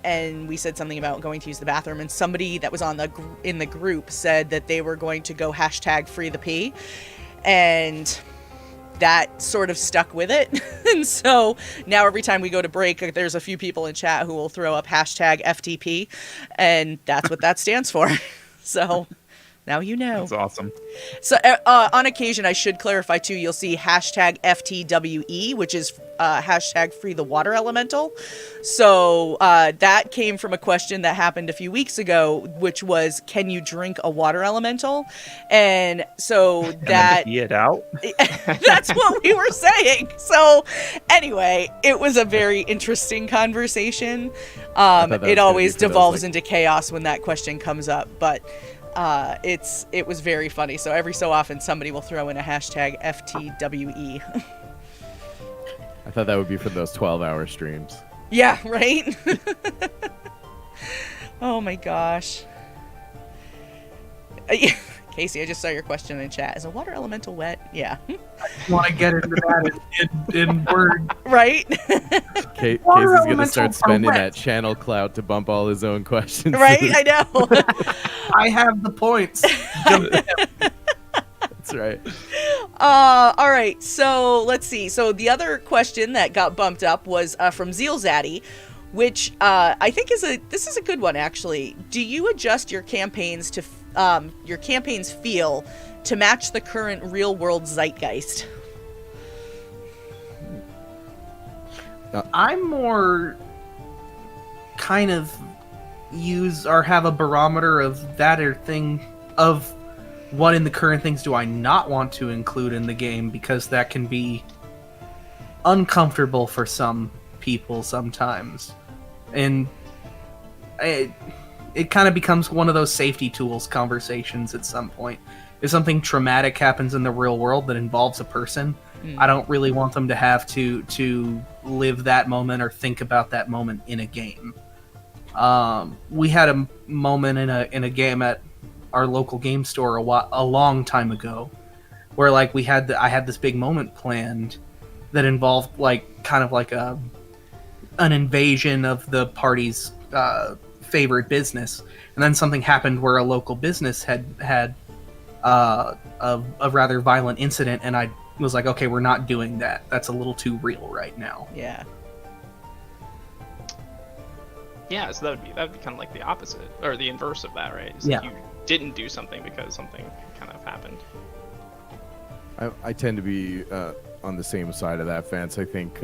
[SPEAKER 4] and we said something about going to use the bathroom, and somebody that was in the group said that they were going to go hashtag free the pee, and that sort of stuck with it. And so now every time we go to break, there's a few people in chat who will throw up hashtag FTP, and that's what that stands for. So now you know.
[SPEAKER 2] That's awesome.
[SPEAKER 4] So on occasion, I should clarify too, you'll see hashtag FTWE, which is hashtag free the water elemental. So that came from a question that happened a few weeks ago, which was, can you drink a water elemental? And so that...
[SPEAKER 2] Pee it out?
[SPEAKER 4] That's what we were saying. So anyway, it was a very interesting conversation. It always devolves into chaos when that question comes up, but... it was very funny. So every so often somebody will throw in a hashtag FTWE.
[SPEAKER 3] I thought that would be for those 12-hour streams.
[SPEAKER 4] Yeah, right? Oh my gosh. Casey, I just saw your question in chat. Is a water elemental wet? Yeah.
[SPEAKER 6] I want to get into that in word.
[SPEAKER 4] Right?
[SPEAKER 3] Casey's going to start spending that channel clout to bump all his own questions.
[SPEAKER 4] Right? I know.
[SPEAKER 6] I have the points.
[SPEAKER 3] That's right.
[SPEAKER 4] All right. So let's see. So the other question that got bumped up was from Zealzaddy, which I think this is a good one, actually. Do you adjust your campaigns to your campaign's feel to match the current real-world zeitgeist?
[SPEAKER 6] I'm more kind of use or have a barometer of that or thing of what in the current things do I not want to include in the game, because that can be uncomfortable for some people sometimes, and it kind of becomes one of those safety tools conversations at some point. If something traumatic happens in the real world that involves a person, I don't really want them to have to live that moment or think about that moment in a game. We had a moment in a game at our local game store a long time ago, where like I had this big moment planned that involved like kind of like an invasion of the party's favorite business, and then something happened where a local business had a rather violent incident, and I was like, okay, we're not doing that. That's a little too real right now.
[SPEAKER 4] Yeah.
[SPEAKER 1] Yeah, so that would be kind of like the opposite or the inverse of that, right? It's
[SPEAKER 6] Yeah.
[SPEAKER 1] like you didn't do something because something kind of happened.
[SPEAKER 3] I tend to be on the same side of that fence. I think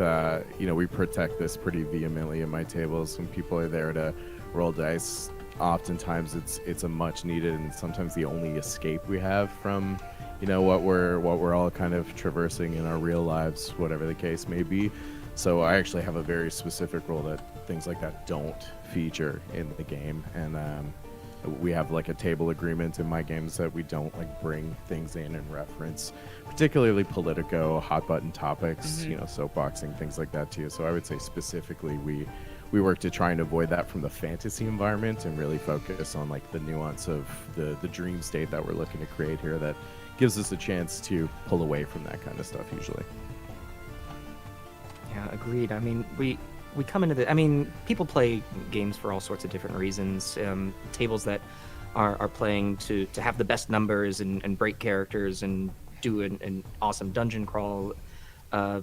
[SPEAKER 3] we protect this pretty vehemently at my tables. When people are there to roll dice, oftentimes it's a much needed and sometimes the only escape we have from what we're all kind of traversing in our real lives, whatever the case may be. So I actually have a very specific rule that things like that don't feature in the game, and we have like a table agreement in my games that we don't like bring things in and reference particularly Politico, hot button topics, soapboxing, things like that too. So I would say specifically we work to try and avoid that from the fantasy environment and really focus on like the nuance of the dream state that we're looking to create here that gives us a chance to pull away from that kind of stuff usually.
[SPEAKER 5] Yeah, agreed. I mean, we come into people play games for all sorts of different reasons. Tables that are playing to have the best numbers and break characters and do an awesome dungeon crawl,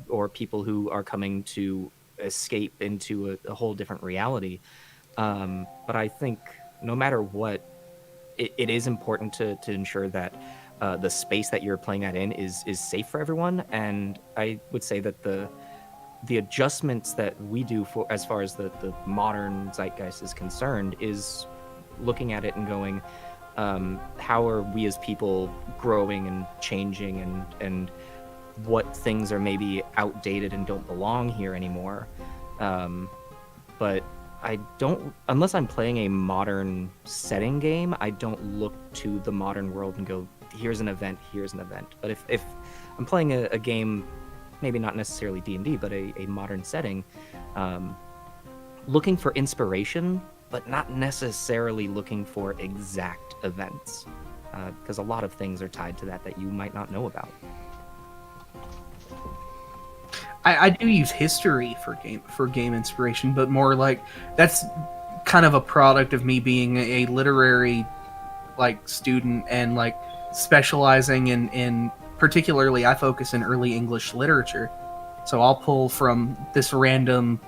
[SPEAKER 5] or people who are coming to escape into a whole different reality. But I think no matter what, it is important to ensure that the space that you're playing that in is safe for everyone. And I would say that the adjustments that we do for as far as the modern zeitgeist is concerned is looking at it and going, how are we as people growing and changing, and what things are maybe outdated and don't belong here anymore. But I don't, unless I'm playing a modern setting game, I don't look to the modern world and go, here's an event. But if I'm playing a game, maybe not necessarily D&D, but a modern setting, looking for inspiration, but not necessarily looking for exact events, because a lot of things are tied to that you might not know about.
[SPEAKER 6] I do use history for game inspiration, but more like that's kind of a product of me being a literary like student and like specializing in particularly I focus in early English literature. So I'll pull from this random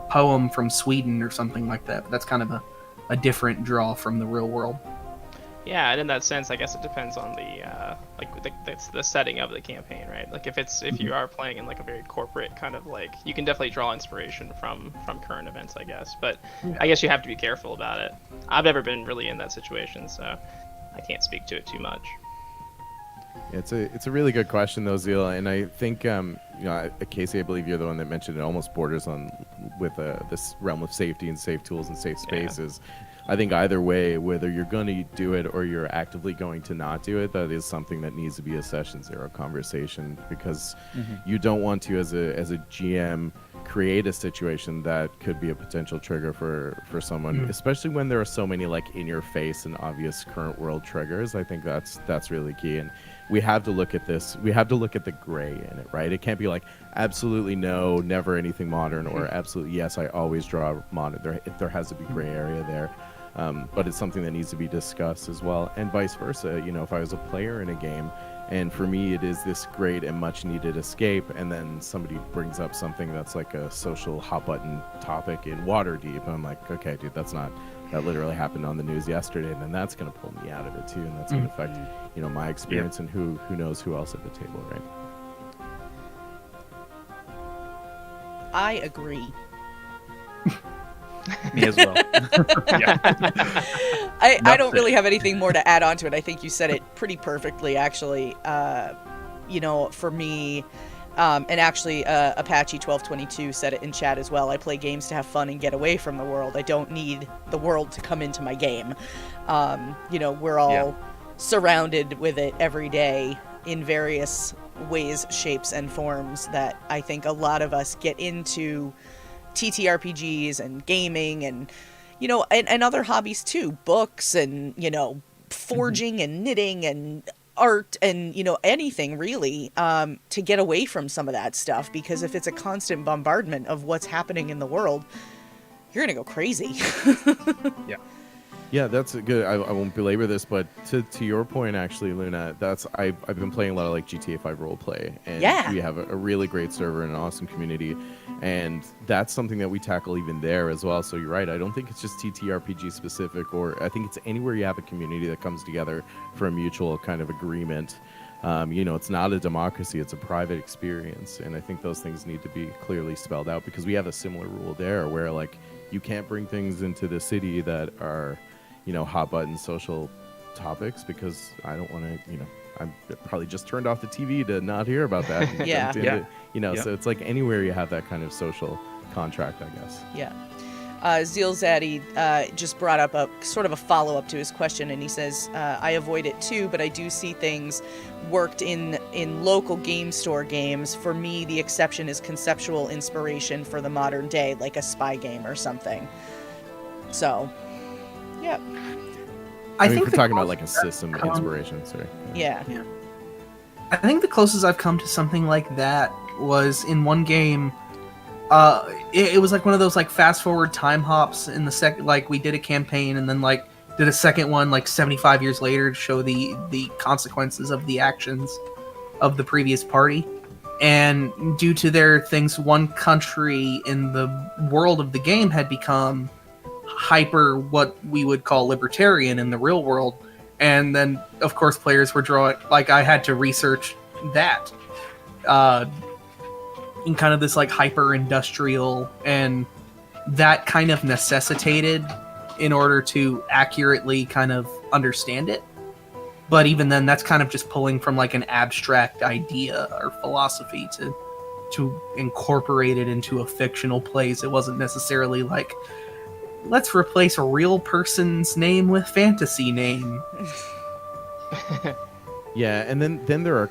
[SPEAKER 6] poem from Sweden or something like that. But that's kind of a different draw from the real world.
[SPEAKER 1] Yeah, and in that sense, I guess it depends on the setting of the campaign, right? Like if you are playing in like a very corporate kind of like, you can definitely draw inspiration from current events, I guess. But yeah. I guess you have to be careful about it. I've never been really in that situation, so I can't speak to it too much.
[SPEAKER 3] It's a really good question though, Zeal, and I think Casey, I believe you're the one that mentioned it almost borders on with this realm of safety and safe tools and safe spaces. Yeah. I think either way, whether you're going to do it or you're actively going to not do it, that is something that needs to be a session zero conversation, because you don't want to, as a GM, create a situation that could be a potential trigger for someone, especially when there are so many like in your face and obvious current world triggers. I think that's really key, and we have to look at this. We have to look at the gray in it, right? It can't be like absolutely no, never anything modern, or absolutely yes, I always draw modern. There has to be gray area there. But it's something that needs to be discussed as well, and vice versa. If I was a player in a game, and for me it is this great and much needed escape, and then somebody brings up something that's like a social hot button topic in Waterdeep, I'm like, okay, dude, that literally happened on the news yesterday, and then that's going to pull me out of it too, and that's going to affect my experience and who knows who else at the table, right?
[SPEAKER 4] I agree.
[SPEAKER 2] Me as well. Yeah.
[SPEAKER 4] I don't really have anything more to add on to it. I think you said it pretty perfectly, actually. For me, And actually, Apache 1222 said it in chat as well. I play games to have fun and get away from the world. I don't need the world to come into my game. We're all surrounded with it every day in various ways, shapes, and forms that I think a lot of us get into TTRPGs and gaming and, and other hobbies too. Books and, forging and knitting and art and anything really, to get away from some of that stuff, because if it's a constant bombardment of what's happening in the world, you're gonna go crazy.
[SPEAKER 3] Yeah, that's a good. I won't belabor this, but to your point, actually, Luna, I've been playing a lot of like GTA 5 roleplay, and we have a really great server and an awesome community, and that's something that we tackle even there as well. So you're right. I don't think it's just TTRPG specific, or I think it's anywhere you have a community that comes together for a mutual kind of agreement. It's not a democracy; it's a private experience, and I think those things need to be clearly spelled out, because we have a similar rule there, where like you can't bring things into the city that are hot button social topics, because I don't want to, I'm probably just turned off the TV to not hear about that. So it's like anywhere you have that kind of social contract, I guess.
[SPEAKER 4] Yeah. Zeal Zaddy just brought up a sort of a follow-up to his question, and he says, I avoid it too, but I do see things worked in local game store games. For me, the exception is conceptual inspiration for the modern day, like a spy game or something. So, yeah.
[SPEAKER 3] I think we're talking about like a system inspiration. Sorry.
[SPEAKER 4] Yeah.
[SPEAKER 6] I think the closest I've come to something like that was in one game. It was like one of those like fast forward time hops in the second. Like we did a campaign and then like did a second one like 75 years later to show the consequences of the actions of the previous party. And due to their things, one country in the world of the game had become hyper what we would call libertarian in the real world, and then of course players were drawing, like I had to research that in kind of this like hyper industrial, and that kind of necessitated in order to accurately kind of understand it. But even then, that's kind of just pulling from like an abstract idea or philosophy to incorporate it into a fictional place. It wasn't necessarily like, let's replace a real person's name with fantasy name.
[SPEAKER 3] Yeah, and then there are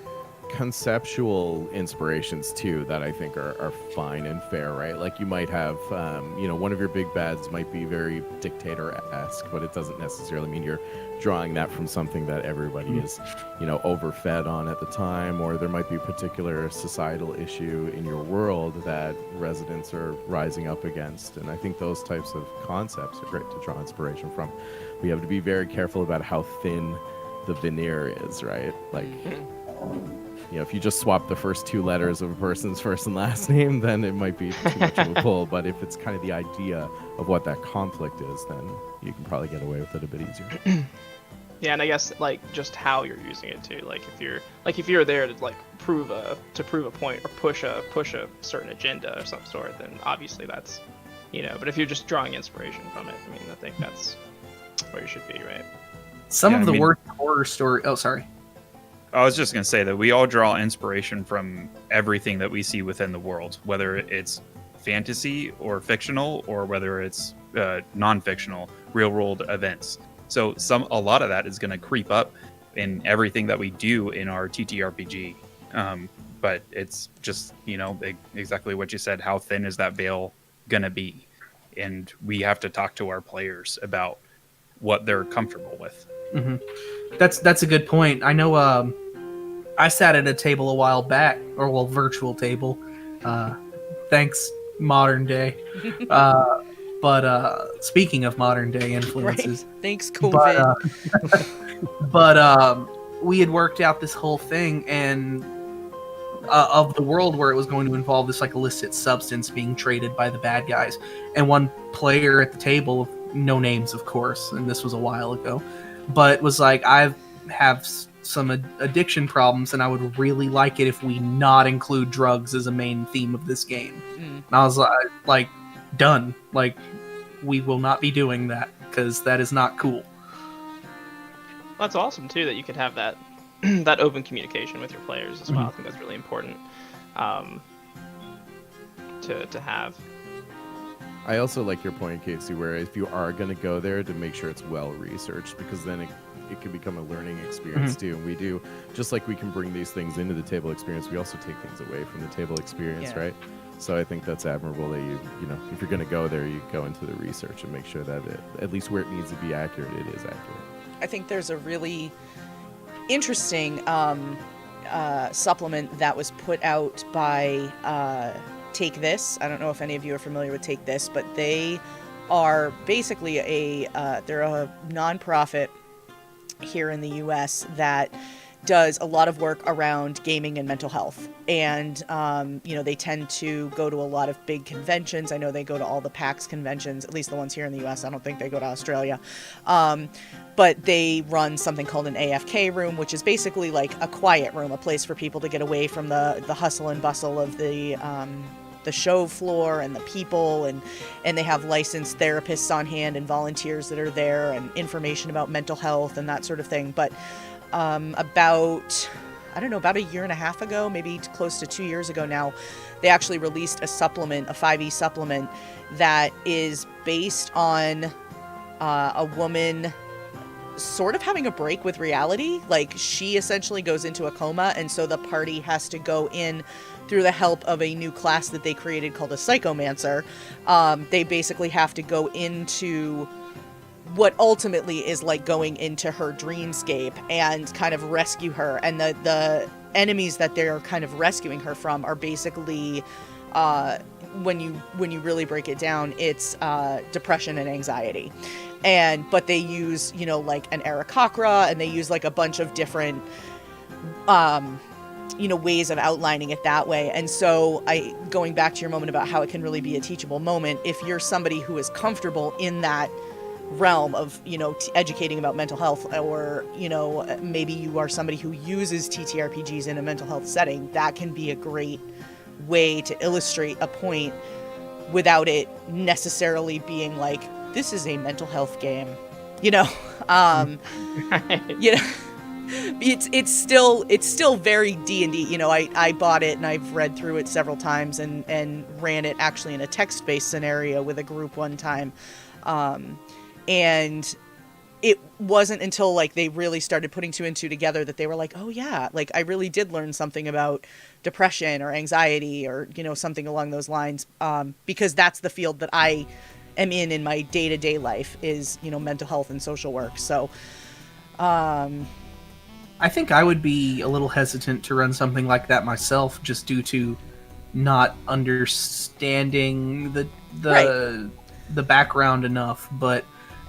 [SPEAKER 3] conceptual inspirations too that I think are fine and fair, right? Like you might have, one of your big bads might be very dictator-esque, but it doesn't necessarily mean you're drawing that from something that everybody is, overfed on at the time, or there might be a particular societal issue in your world that residents are rising up against. And I think those types of concepts are great to draw inspiration from. We have to be very careful about how thin the veneer is, right? Like, if you just swap the first two letters of a person's first and last name, then it might be too much of a pull. But if it's kind of the idea of what that conflict is, then you can probably get away with it a bit easier.
[SPEAKER 1] Yeah, and I guess like just how you're using it too. Like if you're there to like prove a point or push a certain agenda of some sort, then obviously that's But if you're just drawing inspiration from it, I think that's where you should be, right?
[SPEAKER 6] Some of the worst horror story. Oh, sorry.
[SPEAKER 2] I was just going to say that we all draw inspiration from everything that we see within the world, whether it's fantasy or fictional, or whether it's non-fictional, real-world events. So a lot of that is going to creep up in everything that we do in our TTRPG. But it's just, exactly what you said. How thin is that veil going to be? And we have to talk to our players about what they're comfortable with.
[SPEAKER 6] Mm-hmm. That's a good point. I know I sat at a table a while back, or virtual table. Thanks, modern day. But speaking of modern day influences,
[SPEAKER 4] right. Thanks, COVID.
[SPEAKER 6] But we had worked out this whole thing and of the world where it was going to involve this like illicit substance being traded by the bad guys, and one player at the table, no names of course, and this was a while ago, but was like, I have some addiction problems and I would really like it if we not include drugs as a main theme of this game. And I was like done, like we will not be doing that because that is not cool.
[SPEAKER 1] That's awesome too that you could have that that open communication with your players as well. I think that's really important. to have.
[SPEAKER 3] I also like your point, Casey, where if you are going to go there, to make sure it's well researched, because then it can become a learning experience too. And we do, just like we can bring these things into the table experience, we also take things away from the table experience,
[SPEAKER 4] Yeah.
[SPEAKER 3] right? So I think that's admirable that you know, if you're going to go there, you go into the research and make sure that at least where it needs to be accurate, it is accurate.
[SPEAKER 4] I think there's a really interesting supplement that was put out by Take This. I don't know if any of you are familiar with Take This, but they are basically they're a nonprofit here in the U.S. that does a lot of work around gaming and mental health. And, they tend to go to a lot of big conventions. I know they go to all the PAX conventions, at least the ones here in the U.S. I don't think they go to Australia. But they run something called an AFK room, which is basically like a quiet room, a place for people to get away from the hustle and bustle of the show floor and the people, and they have licensed therapists on hand and volunteers that are there, and information about mental health and that sort of thing. But about a year and a half ago, maybe close to 2 years ago now, they actually released a supplement, a 5e supplement, that is based on a woman sort of having a break with reality. Like, she essentially goes into a coma, and so the party has to go in through the help of a new class that they created called a psychomancer. They basically have to go into what ultimately is like going into her dreamscape and kind of rescue her. And the enemies that they're kind of rescuing her from are basically, when you really break it down, it's depression and anxiety. But they use, like an Aarakocra, and they use like a bunch of different ways of outlining it that way. And so going back to your moment about how it can really be a teachable moment, if you're somebody who is comfortable in that realm of, educating about mental health, or, maybe you are somebody who uses TTRPGs in a mental health setting, that can be a great way to illustrate a point without it necessarily being like, this is a mental health game, It's still very D&D. I bought it and I've read through it several times and ran it actually in a text-based scenario with a group one time. And it wasn't until like they really started putting two and two together that they were like, oh yeah, like I really did learn something about depression or anxiety or, something along those lines. Because that's the field that I am in my day-to-day life is, mental health and social work. So,
[SPEAKER 6] I think I would be a little hesitant to run something like that myself, just due to not understanding the background enough. But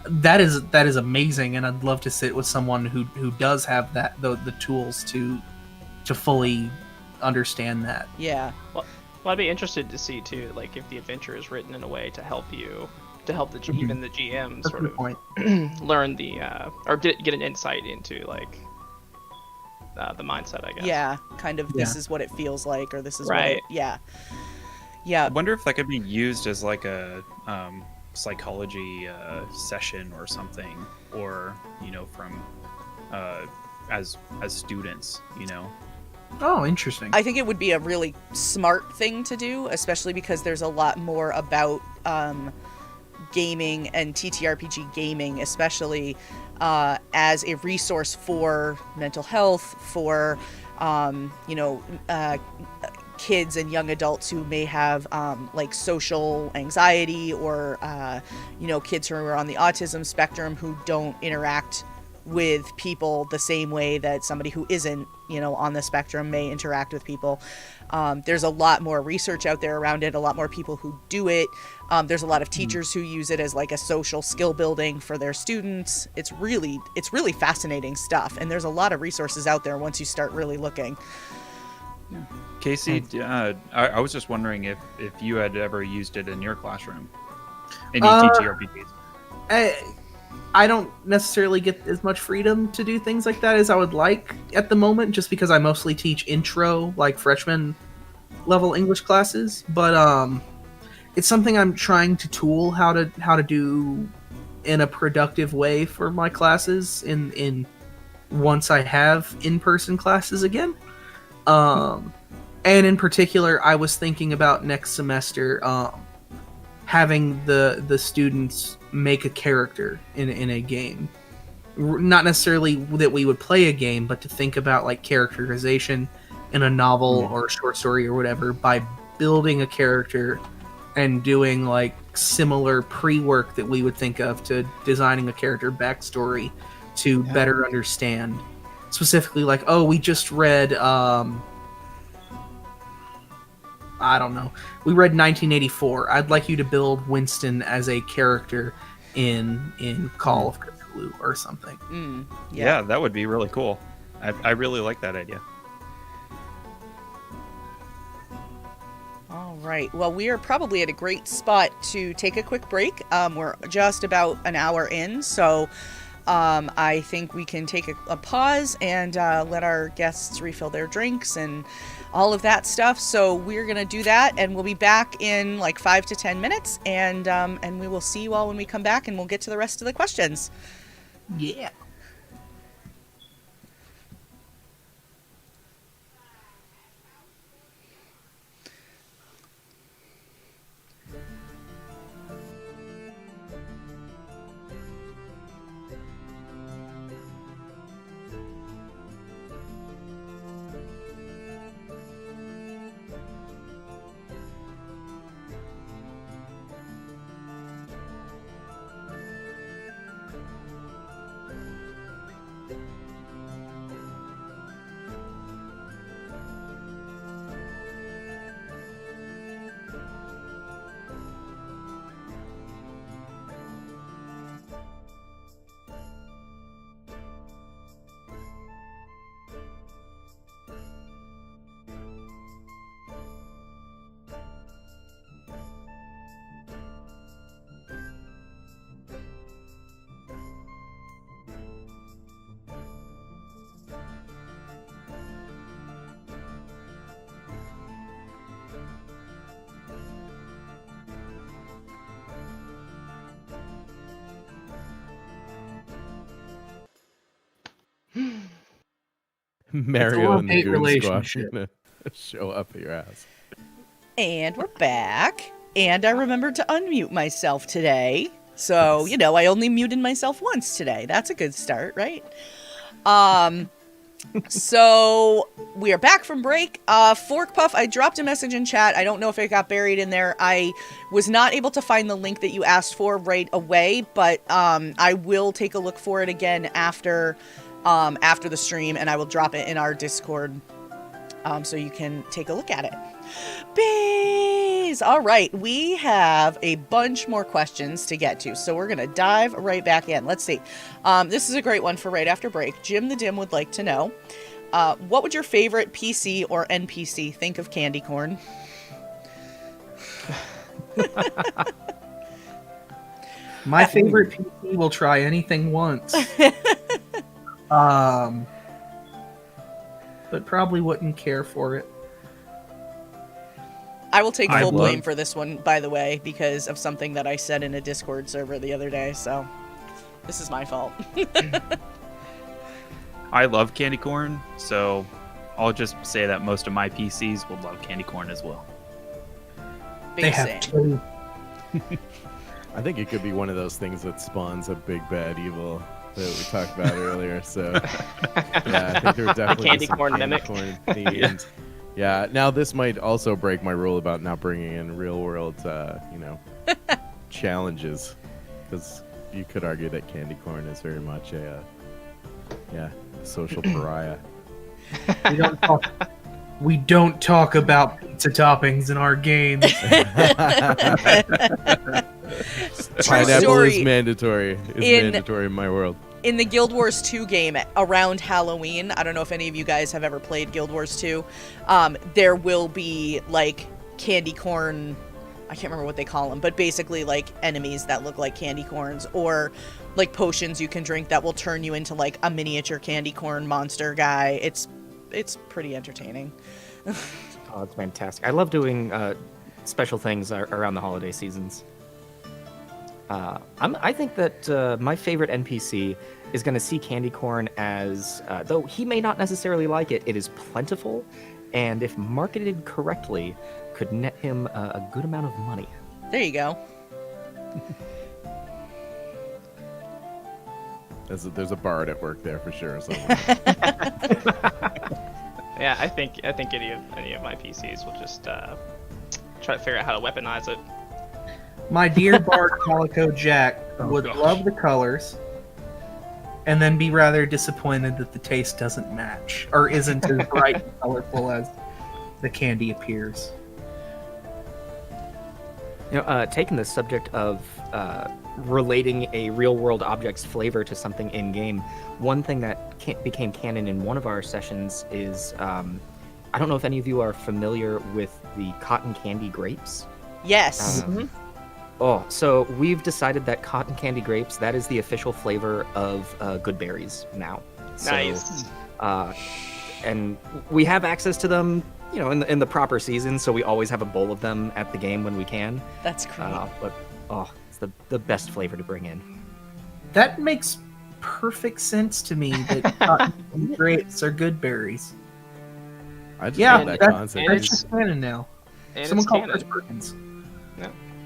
[SPEAKER 6] that is amazing, and I'd love to sit with someone who does have the tools to fully understand that.
[SPEAKER 4] Yeah.
[SPEAKER 1] Well, I'd be interested to see too, like if the adventure is written in a way to help even the GM
[SPEAKER 6] That's a
[SPEAKER 1] sort
[SPEAKER 6] good
[SPEAKER 1] of
[SPEAKER 6] point.
[SPEAKER 1] learn or get an insight into like the mindset, I guess.
[SPEAKER 4] Yeah, kind of. This
[SPEAKER 6] Yeah.
[SPEAKER 4] is what it feels like, or this is
[SPEAKER 1] Right.
[SPEAKER 4] yeah.
[SPEAKER 2] I wonder if that could be used as like a psychology session or something, or from as students.
[SPEAKER 6] Oh, interesting.
[SPEAKER 4] I think it would be a really smart thing to do, especially because there's a lot more about gaming and TTRPG gaming, especially as a resource for mental health, for kids and young adults who may have like social anxiety, or kids who are on the autism spectrum who don't interact with people the same way that somebody who isn't on the spectrum may interact with people. There's a lot more research out there around it, a lot more people who do it. There's a lot of teachers who use it as like a social skill building for their students. It's really fascinating stuff, and there's a lot of resources out there once you start really looking.
[SPEAKER 2] Casey, I was just wondering if you had ever used it in your classroom. Any TTRPGs?
[SPEAKER 6] I don't necessarily get as much freedom to do things like that as I would like at the moment, just because I mostly teach intro, like freshman level English classes. But it's something I'm trying to tool how to do in a productive way for my classes in once I have in-person classes again. And in particular, I was thinking about next semester having the students make a character in a game. Not necessarily that we would play a game, but to think about like characterization in a novel or a short story or whatever by building a character and doing like similar pre-work that we would think of to designing a character backstory to better understand. Specifically, like, oh, we just read, I don't know, we read 1984. I'd like you to build Winston as a character in Call of Cthulhu or something.
[SPEAKER 2] Yeah, that would be really cool. I really like that idea.
[SPEAKER 4] All right. Well, we are probably at a great spot to take a quick break. We're just about an hour in, so I think we can take a pause and let our guests refill their drinks and all of that stuff. So we're going to do that, and we'll be back in like 5 to 10 minutes, and we will see you all when we come back, and we'll get to the rest of the questions.
[SPEAKER 6] Yeah.
[SPEAKER 3] Mario and the
[SPEAKER 6] love-hate
[SPEAKER 3] Goon Squad
[SPEAKER 6] relationship.
[SPEAKER 3] gonna show up at your house.
[SPEAKER 4] And we're back. And I remembered to unmute myself today. So, you know, I only muted myself once today. That's a good start, right? So we are back from break. Fork Puff, I dropped a message in chat. I don't know if it got buried in there. I was not able to find the link that you asked for right away, but I will take a look for it again after the stream, and I will drop it in our Discord so you can take a look at it. Bees! All right, we have a bunch more questions to get to, so we're going to dive right back in. Let's see. This is a great one for right after break. Jim the Dim would like to know, what would your favorite PC or NPC think of candy corn?
[SPEAKER 6] My favorite PC will try anything once. But probably wouldn't care for it.
[SPEAKER 4] I will take full blame for this one, by the way, because of something that I said in a Discord server the other day, so this is my fault.
[SPEAKER 2] I love candy corn, so I'll just say that most of my PCs will love candy corn as well.
[SPEAKER 6] They have two.
[SPEAKER 3] I think it could be one of those things that spawns a big bad evil that we talked about earlier. So yeah, I think there would definitely
[SPEAKER 1] candy
[SPEAKER 3] be some
[SPEAKER 1] corn
[SPEAKER 3] candy
[SPEAKER 1] mimic.
[SPEAKER 3] corn themed. Yeah. Now this might also break my rule about not bringing in real world, challenges, because you could argue that candy corn is very much a social pariah.
[SPEAKER 6] We don't talk about pizza toppings in our games.
[SPEAKER 3] Pineapple
[SPEAKER 4] story.
[SPEAKER 3] is mandatory. Mandatory in my world.
[SPEAKER 4] In the Guild Wars 2 game around Halloween, I don't know if any of you guys have ever played Guild Wars 2, there will be like candy corn, I can't remember what they call them, but basically like enemies that look like candy corns, or like potions you can drink that will turn you into like a miniature candy corn monster guy. It's pretty entertaining.
[SPEAKER 5] Oh, it's fantastic. I love doing special things around the holiday seasons. I think that my favorite NPC is going to see candy corn as, though he may not necessarily like it, it is plentiful, and if marketed correctly, could net him a good amount of money.
[SPEAKER 4] There you go.
[SPEAKER 3] There's a bard at work there for sure.
[SPEAKER 1] Yeah, I think any of my PCs will just try to figure out how to weaponize it.
[SPEAKER 6] My dear Bard Calico Jack would
[SPEAKER 1] gosh.
[SPEAKER 6] love the colors, and then be rather disappointed that the taste doesn't match or isn't as bright and colorful as the candy appears.
[SPEAKER 5] You know, taking the subject of relating a real-world object's flavor to something in-game, one thing that became canon in one of our sessions is, I don't know if any of you are familiar with the cotton candy grapes.
[SPEAKER 4] Yes.
[SPEAKER 5] Oh, so we've decided that cotton candy grapes, that is the official flavor of Good Berries now. So,
[SPEAKER 1] Nice.
[SPEAKER 5] And we have access to them, you know, in the proper season, so we always have a bowl of them at the game when we can.
[SPEAKER 4] That's great.
[SPEAKER 5] But it's the best flavor to bring in.
[SPEAKER 6] That makes perfect sense to me that cotton and grapes are good berries.
[SPEAKER 3] I just
[SPEAKER 6] Yeah,
[SPEAKER 3] love that
[SPEAKER 6] that's
[SPEAKER 3] concept.
[SPEAKER 1] and
[SPEAKER 6] just canon now.
[SPEAKER 1] And
[SPEAKER 6] Someone
[SPEAKER 1] it's
[SPEAKER 6] call
[SPEAKER 1] canon.
[SPEAKER 6] Chris Perkins.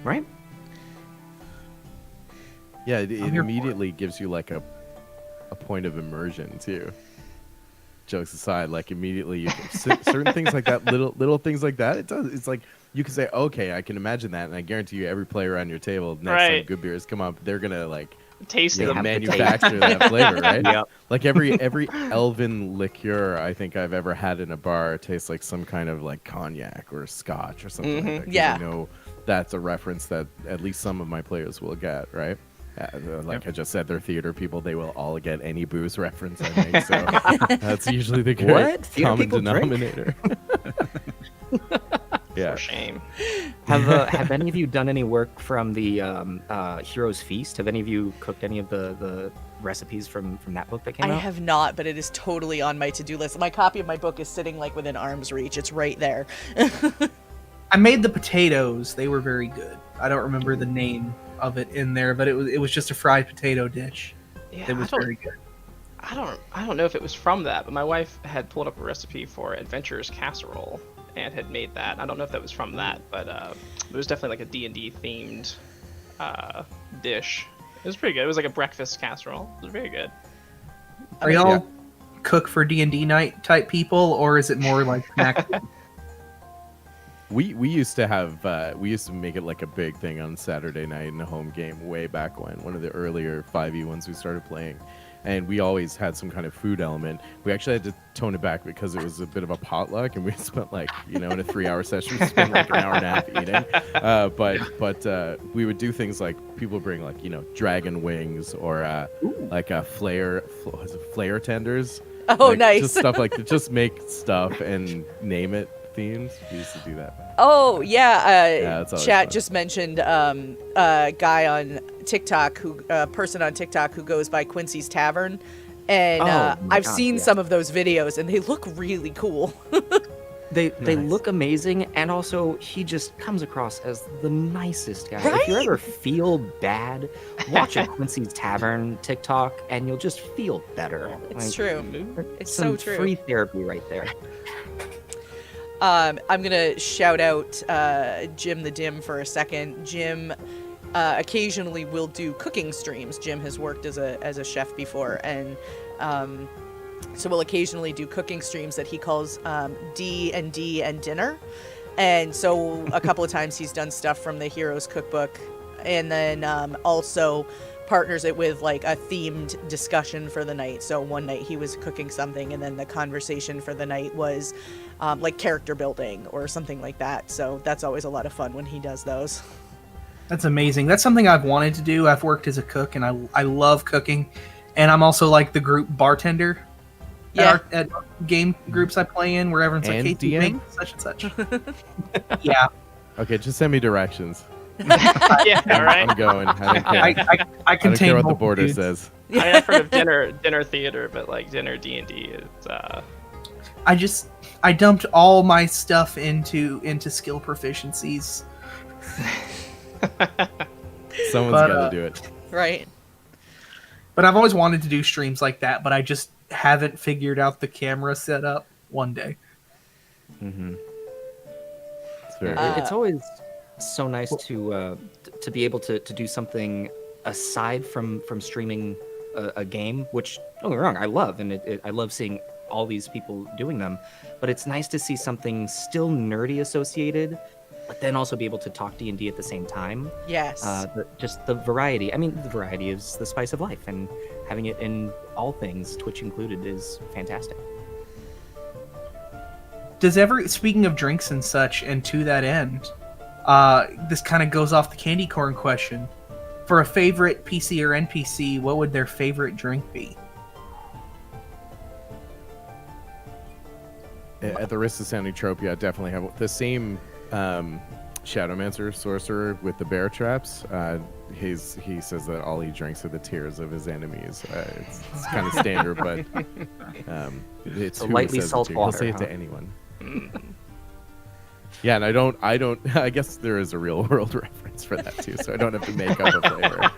[SPEAKER 5] Right?
[SPEAKER 3] Yeah, it
[SPEAKER 6] I'm here for it.
[SPEAKER 3] immediately gives you like a point of immersion too. Jokes aside, like immediately you certain things like that, little things like that. It's like you can say, okay, I can imagine that, and I guarantee you, every player around your table next time
[SPEAKER 1] Right.
[SPEAKER 3] good beers come up, they're gonna like
[SPEAKER 1] Taste
[SPEAKER 5] They
[SPEAKER 1] them.
[SPEAKER 5] have to
[SPEAKER 3] manufacture that flavor, right?
[SPEAKER 5] Yep.
[SPEAKER 3] Like every elven liqueur I think I've ever had in a bar tastes like some kind of like cognac or scotch or something like that. 'Cause
[SPEAKER 4] Yeah.
[SPEAKER 3] I know that's a reference that at least some of my players will get, right? Like I just said, they're theater people. They will all get any booze reference I make. So that's usually the great
[SPEAKER 5] What? Theater
[SPEAKER 3] common
[SPEAKER 5] people drink?
[SPEAKER 3] denominator. Yeah.
[SPEAKER 1] For shame.
[SPEAKER 5] Have any of you done any work from the Heroes Feast? Have any of you cooked any of the recipes from that book that came
[SPEAKER 4] I
[SPEAKER 5] out?
[SPEAKER 4] have not, but it is totally on my to-do list. My copy of my book is sitting like within arm's reach. It's right there.
[SPEAKER 6] I made the potatoes. They were very good. I don't remember the name of it in there, but it was just a fried potato dish.
[SPEAKER 1] Yeah,
[SPEAKER 6] It was very good.
[SPEAKER 1] I don't know if it was from that, but my wife had pulled up a recipe for Adventurer's Casserole and had made that. I don't know if that was from that, but it was definitely like a D&D themed dish. It was pretty good. It was like a breakfast casserole. It was very good.
[SPEAKER 6] Are y'all cook for D&D night type people, or is it more like snack food?
[SPEAKER 3] We used to have we used to make it like a big thing on Saturday night in a home game way back when, one of the earlier 5e ones we started playing, and we always had some kind of food element. We actually had to tone it back because it was a bit of a potluck, and we spent like, you know, in a 3-hour session we spent like an hour and a half eating. But we would do things like people bring like, you know, dragon wings or like a flare tenders.
[SPEAKER 4] Oh,
[SPEAKER 3] Like,
[SPEAKER 4] nice.
[SPEAKER 3] Just stuff like just make stuff and name it themes. We used to do that.
[SPEAKER 4] Oh yeah,
[SPEAKER 3] that's always
[SPEAKER 4] chat
[SPEAKER 3] fun.
[SPEAKER 4] just mentioned a guy on TikTok person on TikTok who goes by Quincy's Tavern, and
[SPEAKER 5] Oh, my
[SPEAKER 4] I've
[SPEAKER 5] God,
[SPEAKER 4] seen
[SPEAKER 5] yeah.
[SPEAKER 4] some of those videos and they look really cool.
[SPEAKER 5] They
[SPEAKER 3] Nice.
[SPEAKER 5] look amazing, and also he just comes across as the nicest guy. If you
[SPEAKER 4] Right?
[SPEAKER 5] ever feel bad, watch a Quincy's Tavern TikTok, and you'll just feel better.
[SPEAKER 4] It's true. It's so
[SPEAKER 5] some
[SPEAKER 4] true.
[SPEAKER 5] free therapy right there.
[SPEAKER 4] I'm gonna shout out Jim the Dim for a second. Jim occasionally will do cooking streams. Jim has worked as a chef before, and so we'll occasionally do cooking streams that he calls D&D and dinner. And so a couple of times he's done stuff from the Heroes Cookbook, and then also partners it with like a themed discussion for the night. So one night he was cooking something, and then the conversation for the night was like character building or something like that. So that's always a lot of fun when he does those.
[SPEAKER 6] That's amazing. That's something I've wanted to do. I've worked as a cook, and I love cooking. And I'm also like the group bartender
[SPEAKER 4] Yeah.
[SPEAKER 6] at game groups I play in, where everyone's
[SPEAKER 3] And
[SPEAKER 6] like, hey,
[SPEAKER 3] DM?
[SPEAKER 6] make such and such. Yeah.
[SPEAKER 3] Okay, just send me directions.
[SPEAKER 1] Yeah, all right.
[SPEAKER 3] I'm going. I don't care.
[SPEAKER 6] I
[SPEAKER 3] I
[SPEAKER 6] contain
[SPEAKER 3] don't care what the
[SPEAKER 6] multiple
[SPEAKER 3] border
[SPEAKER 6] dudes.
[SPEAKER 3] says.
[SPEAKER 1] I've heard of dinner theater, but like dinner D&D is
[SPEAKER 6] I dumped all my stuff into skill proficiencies.
[SPEAKER 3] Someone's
[SPEAKER 6] But,
[SPEAKER 3] got to do it.
[SPEAKER 4] Right.
[SPEAKER 6] But I've always wanted to do streams like that, but I just haven't figured out the camera setup. One day.
[SPEAKER 3] Mm-hmm. It's very
[SPEAKER 5] It's always so nice to be able to do something aside from streaming a game, which don't get me wrong, I love, and I love seeing all these people doing them. But it's nice to see something still nerdy associated, but then also be able to talk D&D at the same time.
[SPEAKER 4] Yes.
[SPEAKER 5] Just the variety. I mean, the variety is the spice of life, and having it in all things, Twitch included, is fantastic.
[SPEAKER 6] Speaking of drinks and such, and to that end, this kind of goes off the candy corn question. For a favorite PC or NPC, what would their favorite drink be?
[SPEAKER 3] At the risk of sounding tropey, I definitely have the same Shadowmancer sorcerer with the bear traps. He says that all he drinks are the tears of his enemies. It's kind of standard, but it's
[SPEAKER 5] So
[SPEAKER 3] who
[SPEAKER 5] lightly
[SPEAKER 3] says
[SPEAKER 5] salt
[SPEAKER 3] it to. He'll
[SPEAKER 5] water,
[SPEAKER 3] say it
[SPEAKER 5] huh?
[SPEAKER 3] to anyone. Yeah, and I don't. I guess there is a real world reference for that too, so I don't have to make up a flavor.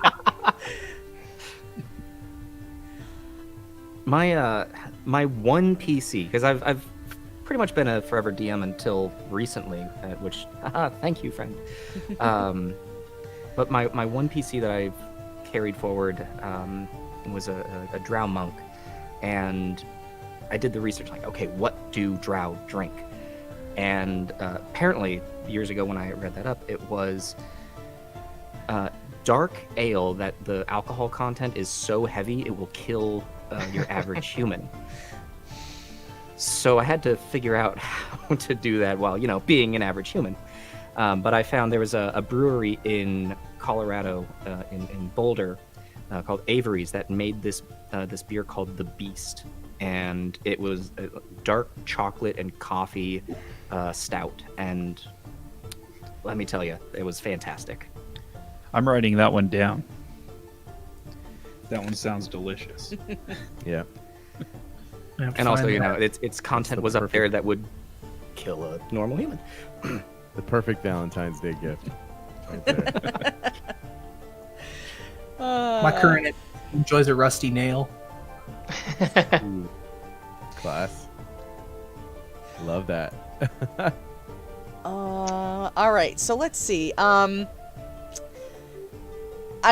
[SPEAKER 5] My one PC, because I've pretty much been a forever DM until recently, which thank you, friend. But my one PC that I've carried forward was a Drow monk, and I did the research, like, okay, what do Drow drink? And apparently, years ago when I read that up, it was dark ale that the alcohol content is so heavy it will kill your average human. So I had to figure out how to do that while, being an average human. But I found there was a brewery in Colorado, in Boulder, called Avery's, that made this beer called The Beast. And it was a dark chocolate and coffee stout. And let me tell you, it was fantastic.
[SPEAKER 2] I'm writing that one down. That one sounds delicious.
[SPEAKER 3] Yeah.
[SPEAKER 5] And also, its content was up there that would kill a normal human.
[SPEAKER 3] The perfect Valentine's Day gift. Right there.
[SPEAKER 6] My current enjoys a rusty nail.
[SPEAKER 3] Ooh. Class. Love that.
[SPEAKER 4] All right, so let's see. I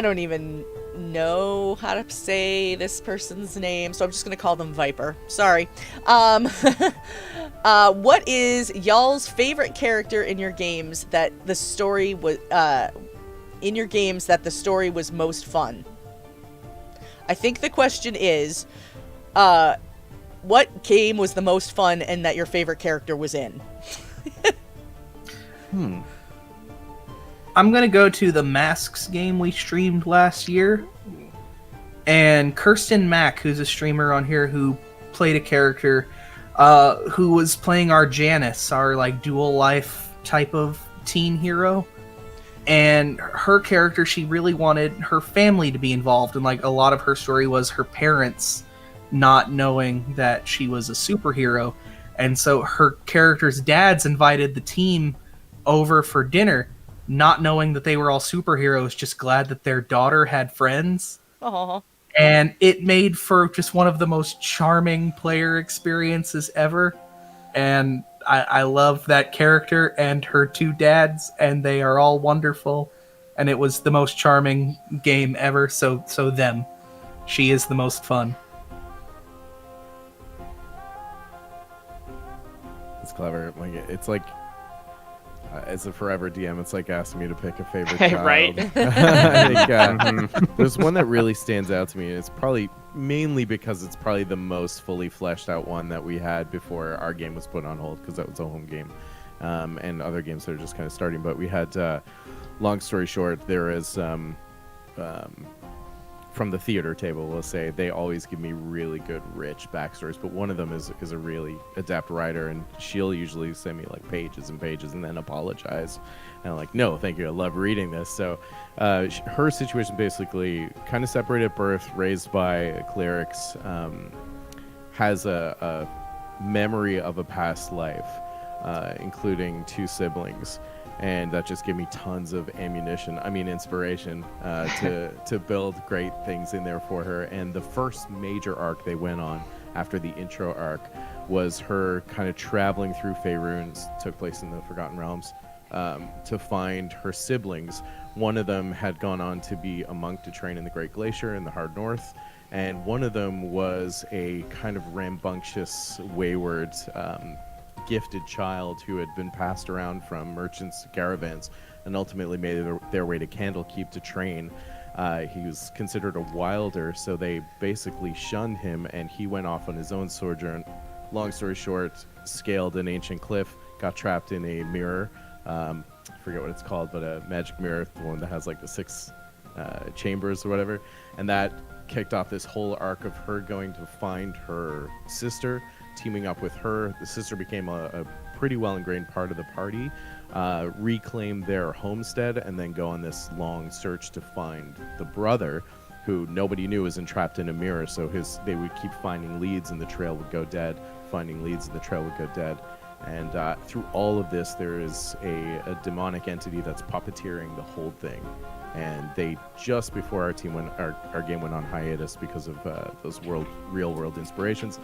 [SPEAKER 4] don't even know how to say this person's name, so I'm just gonna call them Viper. Sorry. What is y'all's favorite character in your games that the story was most fun? I think the question is, what game was the most fun and that your favorite character was in?
[SPEAKER 6] I'm gonna go to the Masks game we streamed last year, and Kirsten Mack, who's a streamer on here who played a character who was playing our Janice, our like dual life type of teen hero. And her character, she really wanted her family to be involved, and like a lot of her story was her parents not knowing that she was a superhero. And so her character's dads invited the team over for dinner, not knowing that they were all superheroes, just glad that their daughter had friends.
[SPEAKER 4] Aww.
[SPEAKER 6] And it made for just one of the most charming player experiences ever. And I love that character and her two dads, and they are all wonderful. And it was the most charming game ever, so them. She is the most fun.
[SPEAKER 3] It's clever. Like it's like as a forever DM, it's like asking me to pick a favorite
[SPEAKER 1] Hey,
[SPEAKER 3] child.
[SPEAKER 1] right?
[SPEAKER 3] I think, there's one that really stands out to me, and it's probably mainly because it's probably the most fully fleshed out one that we had before our game was put on hold, because that was a home game, and other games that are just kind of starting. But we had, long story short, there is from the theater table, we'll say, they always give me really good, rich backstories. But one of them is a really adept writer, and she'll usually send me like pages and pages and then apologize. And I'm like, no, thank you. I love reading this. So her situation basically kind of separated at birth, raised by clerics, has a memory of a past life, including two siblings. and that just gave me tons of inspiration to build great things in there for her. And the first major arc they went on after the intro arc was her kind of traveling through Faerûn, took place in the Forgotten Realms, to find her siblings. One of them had gone on to be a monk to train in the Great Glacier in the Hard North, and one of them was a kind of rambunctious, wayward, gifted child who had been passed around from merchants to caravans and ultimately made their way to Candlekeep to train. He was considered a wilder, so they basically shunned him, and he went off on his own sojourn. Long story short, scaled an ancient cliff, got trapped in a mirror. I forget what it's called, but a magic mirror, the one that has like the 6 chambers or whatever. And that kicked off this whole arc of her going to find her sister, teaming up with her. The sister became a pretty well ingrained part of the party, reclaim their homestead, and then go on this long search to find the brother, who nobody knew was entrapped in a mirror. So they would keep finding leads and the trail would go dead, finding leads and the trail would go dead. And through all of this, there is a demonic entity that's puppeteering the whole thing. And they, just before our game went on hiatus because of those real world inspirations,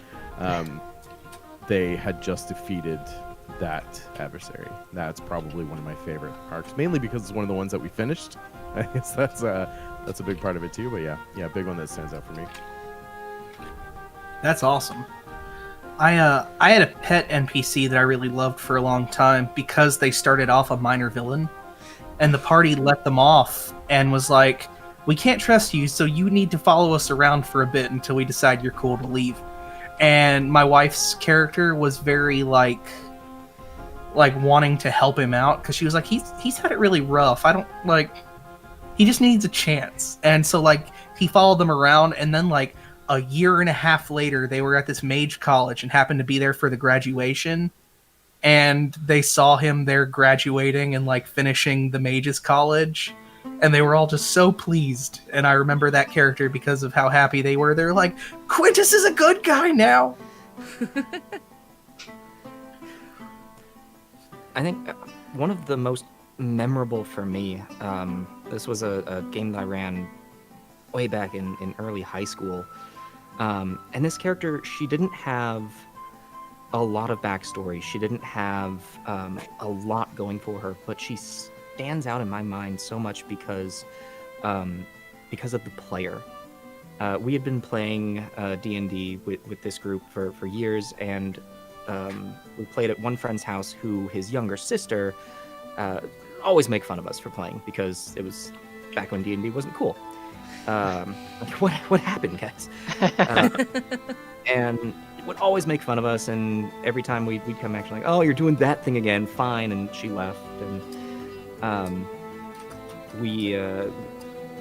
[SPEAKER 3] they had just defeated that adversary. That's probably one of my favorite arcs, mainly because it's one of the ones that we finished. I guess that's a big part of it too. But yeah, big one that stands out for me.
[SPEAKER 6] That's awesome. I had a pet NPC that I really loved for a long time because they started off a minor villain, and the party let them off and was like, "We can't trust you, so you need to follow us around for a bit until we decide you're cool to leave." And my wife's character was very like wanting to help him out because she was like, he's had it really rough. He just needs a chance. And so like he followed them around, and then like a year and a half later, they were at this mage college and happened to be there for the graduation. And they saw him there graduating and like finishing the mages college. And they were all just so pleased. And I remember that character because of how happy they were. They're like, Quintus is a good guy now.
[SPEAKER 5] I think one of the most memorable for me, this was a game that I ran way back in early high school. And this character, she didn't have a lot of backstory. She didn't have a lot going for her, but she stands out in my mind so much because of the player. We had been playing D&D with this group for years, and we played at one friend's house who his younger sister always make fun of us for playing because it was back when D&D wasn't cool. What happened, guys? And would always make fun of us, and every time we'd come back, she's like, "Oh, you're doing that thing again, fine," and she left. And we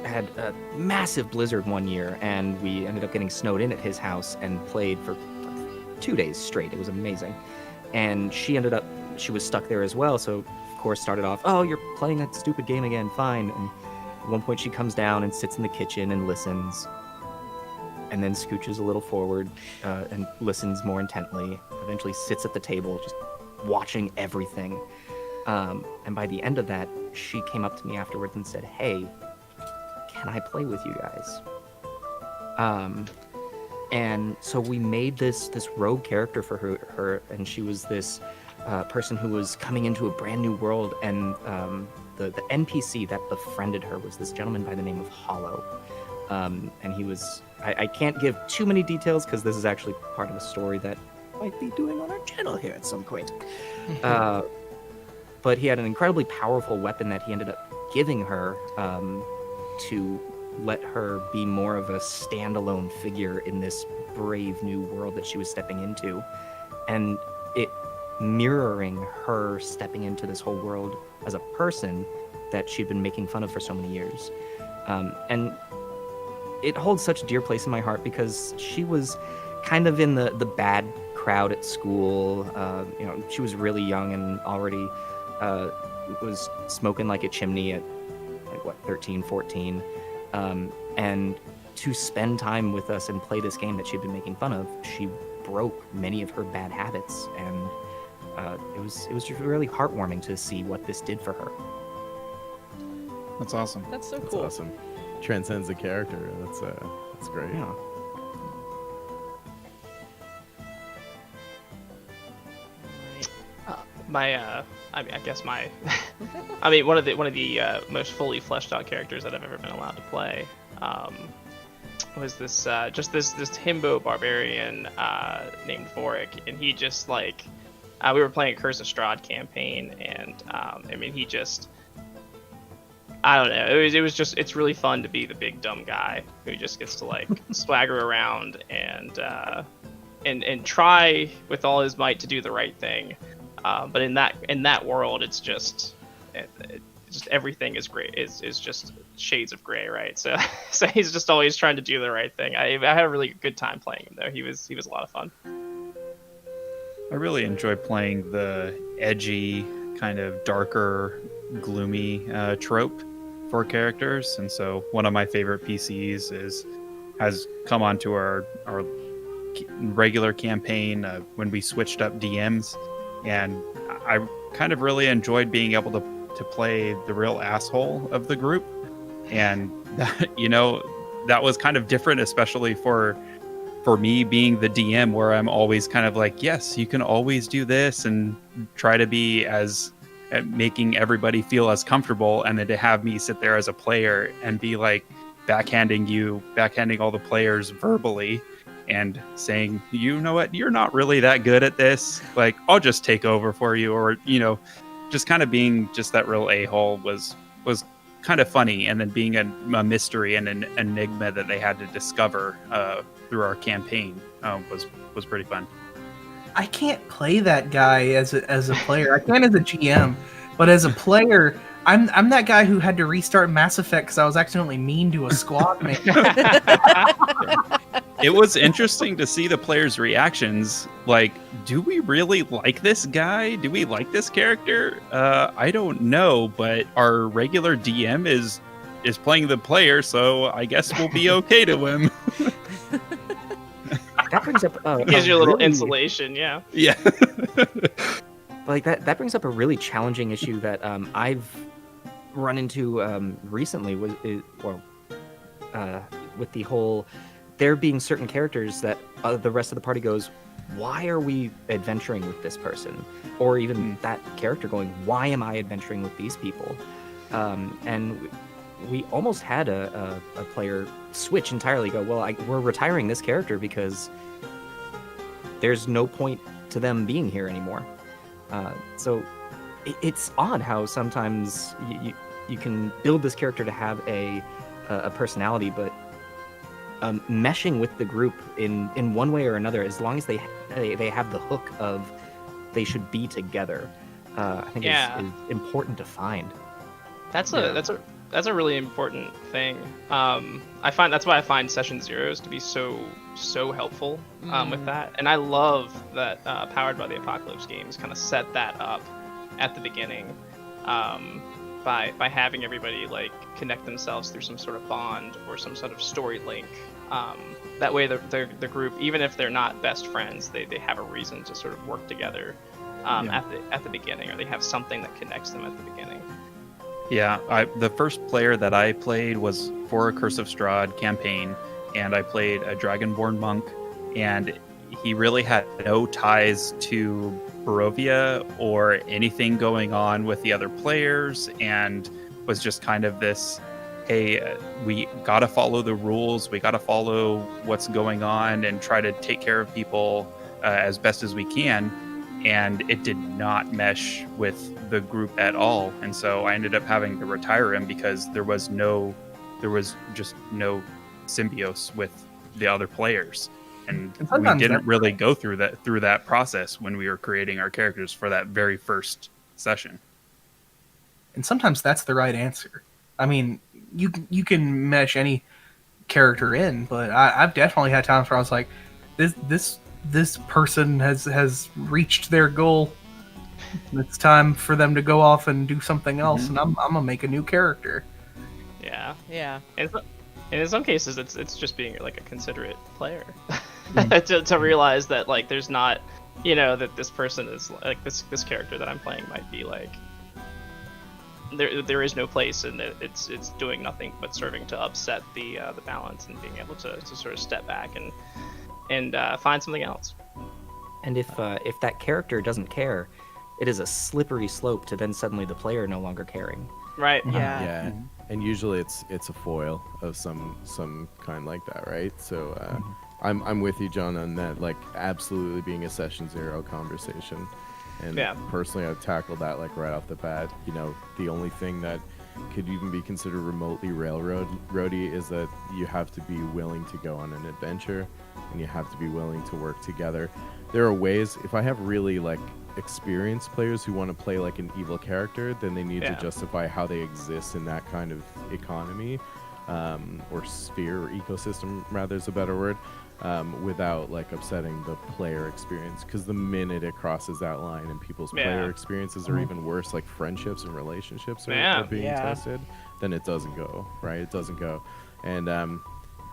[SPEAKER 5] had a massive blizzard one year, and we ended up getting snowed in at his house and played for 2 days straight. It was amazing. And she was stuck there as well, so of course started off, "Oh, you're playing that stupid game again, fine." And at one point she comes down and sits in the kitchen and listens, and then scooches a little forward and listens more intently, eventually sits at the table just watching everything. And by the end of that, she came up to me afterwards and said, "Hey, can I play with you guys?" And so we made this rogue character for her, and she was this person who was coming into a brand new world, and the NPC that befriended her was this gentleman by the name of Hollow. And he was, I can't give too many details because this is actually part of a story that I might be doing on our channel here at some point. But he had an incredibly powerful weapon that he ended up giving her to let her be more of a standalone figure in this brave new world that she was stepping into. And it mirroring her stepping into this whole world as a person that she'd been making fun of for so many years. And it holds such a dear place in my heart because she was kind of in the bad crowd at school. She was really young and already was smoking like a chimney at 13, 14. And to spend time with us and play this game that she'd been making fun of, she broke many of her bad habits and it was just really heartwarming to see what this did for her.
[SPEAKER 2] That's awesome.
[SPEAKER 4] That's so
[SPEAKER 3] That's
[SPEAKER 4] cool.
[SPEAKER 3] awesome. Transcends the character. That's great.
[SPEAKER 5] Yeah.
[SPEAKER 1] I guess my, I mean, one of the most fully fleshed out characters that I've ever been allowed to play, was this himbo barbarian named Vorik, and he just like, we were playing a Curse of Strahd campaign, and I mean, he just, I don't know, it's really fun to be the big dumb guy who just gets to like swagger around and try with all his might to do the right thing. But in that world, it's just everything is gray. Is just shades of gray, right? So he's just always trying to do the right thing. I had a really good time playing him though. He was a lot of fun.
[SPEAKER 2] I really enjoy playing the edgy, kind of darker, gloomy trope for characters, and so one of my favorite PCs has come onto our regular campaign when we switched up DMs. And I kind of really enjoyed being able to play the real asshole of the group. And that, that was kind of different, especially for me being the DM, where I'm always kind of like, yes, you can always do this, and try to be at making everybody feel as comfortable. And then to have me sit there as a player and be like backhanding all the players verbally, and saying, you know what, you're not really that good at this, like, I'll just take over for you, or just kind of being just that real a-hole was kind of funny. And then being a mystery and an enigma that they had to discover through our campaign was pretty fun.
[SPEAKER 6] I can't play that guy as a player. I can as a GM, but as a player, I'm that guy who had to restart Mass Effect because I was accidentally mean to a squad mate.
[SPEAKER 2] It was interesting to see the players' reactions. Like, do we really like this guy? Do we like this character? I don't know, but our regular DM is playing the player, so I guess we'll be okay to him.
[SPEAKER 5] That brings up
[SPEAKER 1] Gives you a little
[SPEAKER 5] really-
[SPEAKER 1] insulation, yeah.
[SPEAKER 2] Yeah.
[SPEAKER 5] Like that brings up a really challenging issue that I've run into recently with the whole there being certain characters that the rest of the party goes, why are we adventuring with this person? Or even that character going, why am I adventuring with these people? And we almost had a player switch entirely, go, well, we're retiring this character because there's no point to them being here anymore. So it's odd how sometimes you can build this character to have a personality, but meshing with the group in one way or another, as long as they have the hook of they should be together, I think is important to find.
[SPEAKER 1] That's a really important thing. I find that's why I find session zeros to be so helpful with that, and I love that Powered by the Apocalypse games kind of set that up at the beginning by having everybody like connect themselves through some sort of bond or some sort of story link. That way, the group, even if they're not best friends, they have a reason to sort of work together at the beginning, or they have something that connects them at the beginning.
[SPEAKER 2] Yeah, the first player that I played was for a Curse of Strahd campaign, and I played a Dragonborn monk, and he really had no ties to Barovia or anything going on with the other players, and was just kind of this, hey, we gotta follow the rules, we gotta follow what's going on and try to take care of people as best as we can. And it did not mesh with the group at all, and so I ended up having to retire him because there was just no symbiosis with the other players, and we didn't really go through that process when we were creating our characters for that very first session.
[SPEAKER 6] And sometimes that's the right answer. I mean, you can mesh any character in, but I've definitely had times where I was like, this person has reached their goal. It's time for them to go off and do something else, and I'm gonna make a new character.
[SPEAKER 1] Yeah.
[SPEAKER 4] Yeah.
[SPEAKER 1] And in some cases, it's just being like a considerate player to realize that like there's not you know, that this person is like this character that I'm playing might be like there is no place, and it's doing nothing but serving to upset the balance, and being able to sort of step back and find something else.
[SPEAKER 5] And if that character doesn't care, it is a slippery slope to then suddenly the player no longer caring.
[SPEAKER 1] Right.
[SPEAKER 4] Yeah.
[SPEAKER 3] Yeah, and usually it's a foil of some kind like that, right? So I'm with you, John, on that. Like, absolutely being a session zero conversation. And
[SPEAKER 1] Yeah.
[SPEAKER 3] personally, I've tackled that like right off the bat. You know, the only thing that could even be considered remotely railroady is that you have to be willing to go on an adventure, and you have to be willing to work together. There are ways, if I have really like experienced players who want to play like an evil character, then they need to
[SPEAKER 1] Yeah.
[SPEAKER 3] justify how they exist in that kind of economy, or sphere, or ecosystem rather is a better word, without like upsetting the player experience. Because the minute it crosses that line and people's player
[SPEAKER 1] Yeah.
[SPEAKER 3] experiences are even worse, like friendships and relationships
[SPEAKER 1] Yeah.
[SPEAKER 3] are being
[SPEAKER 4] Yeah.
[SPEAKER 3] tested, then it doesn't go, right? It doesn't go. And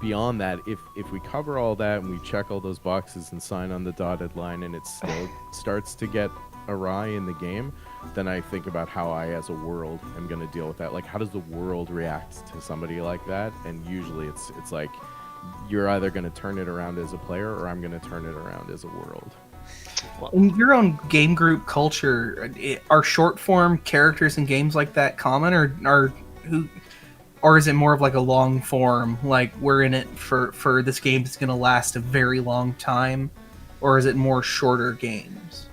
[SPEAKER 3] beyond that, if we cover all that and we check all those boxes and sign on the dotted line, and it still starts to get awry in the game, then I think about how I as a world am going to deal with that. Like, how does the world react to somebody like that? And usually it's like, you're either going to turn it around as a player, or I'm going to turn it around as a world.
[SPEAKER 6] In your own game group culture, are short form characters in games like that common, or is it more of like a long form, like we're in it for this game that's going to last a very long time, or is it more shorter games?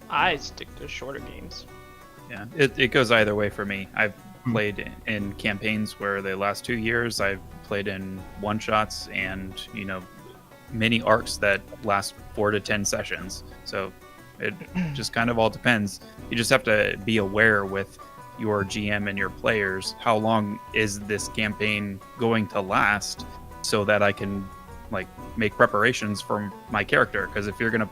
[SPEAKER 1] I stick to shorter games.
[SPEAKER 2] Yeah, it goes either way for me. I've played in campaigns where they last 2 years. I've played in one shots and, you know, mini arcs that last 4 to 10 sessions. So it just kind of all depends. You just have to be aware with your GM and your players, how long is this campaign going to last, so that I can like make preparations for my character. Because if you're going to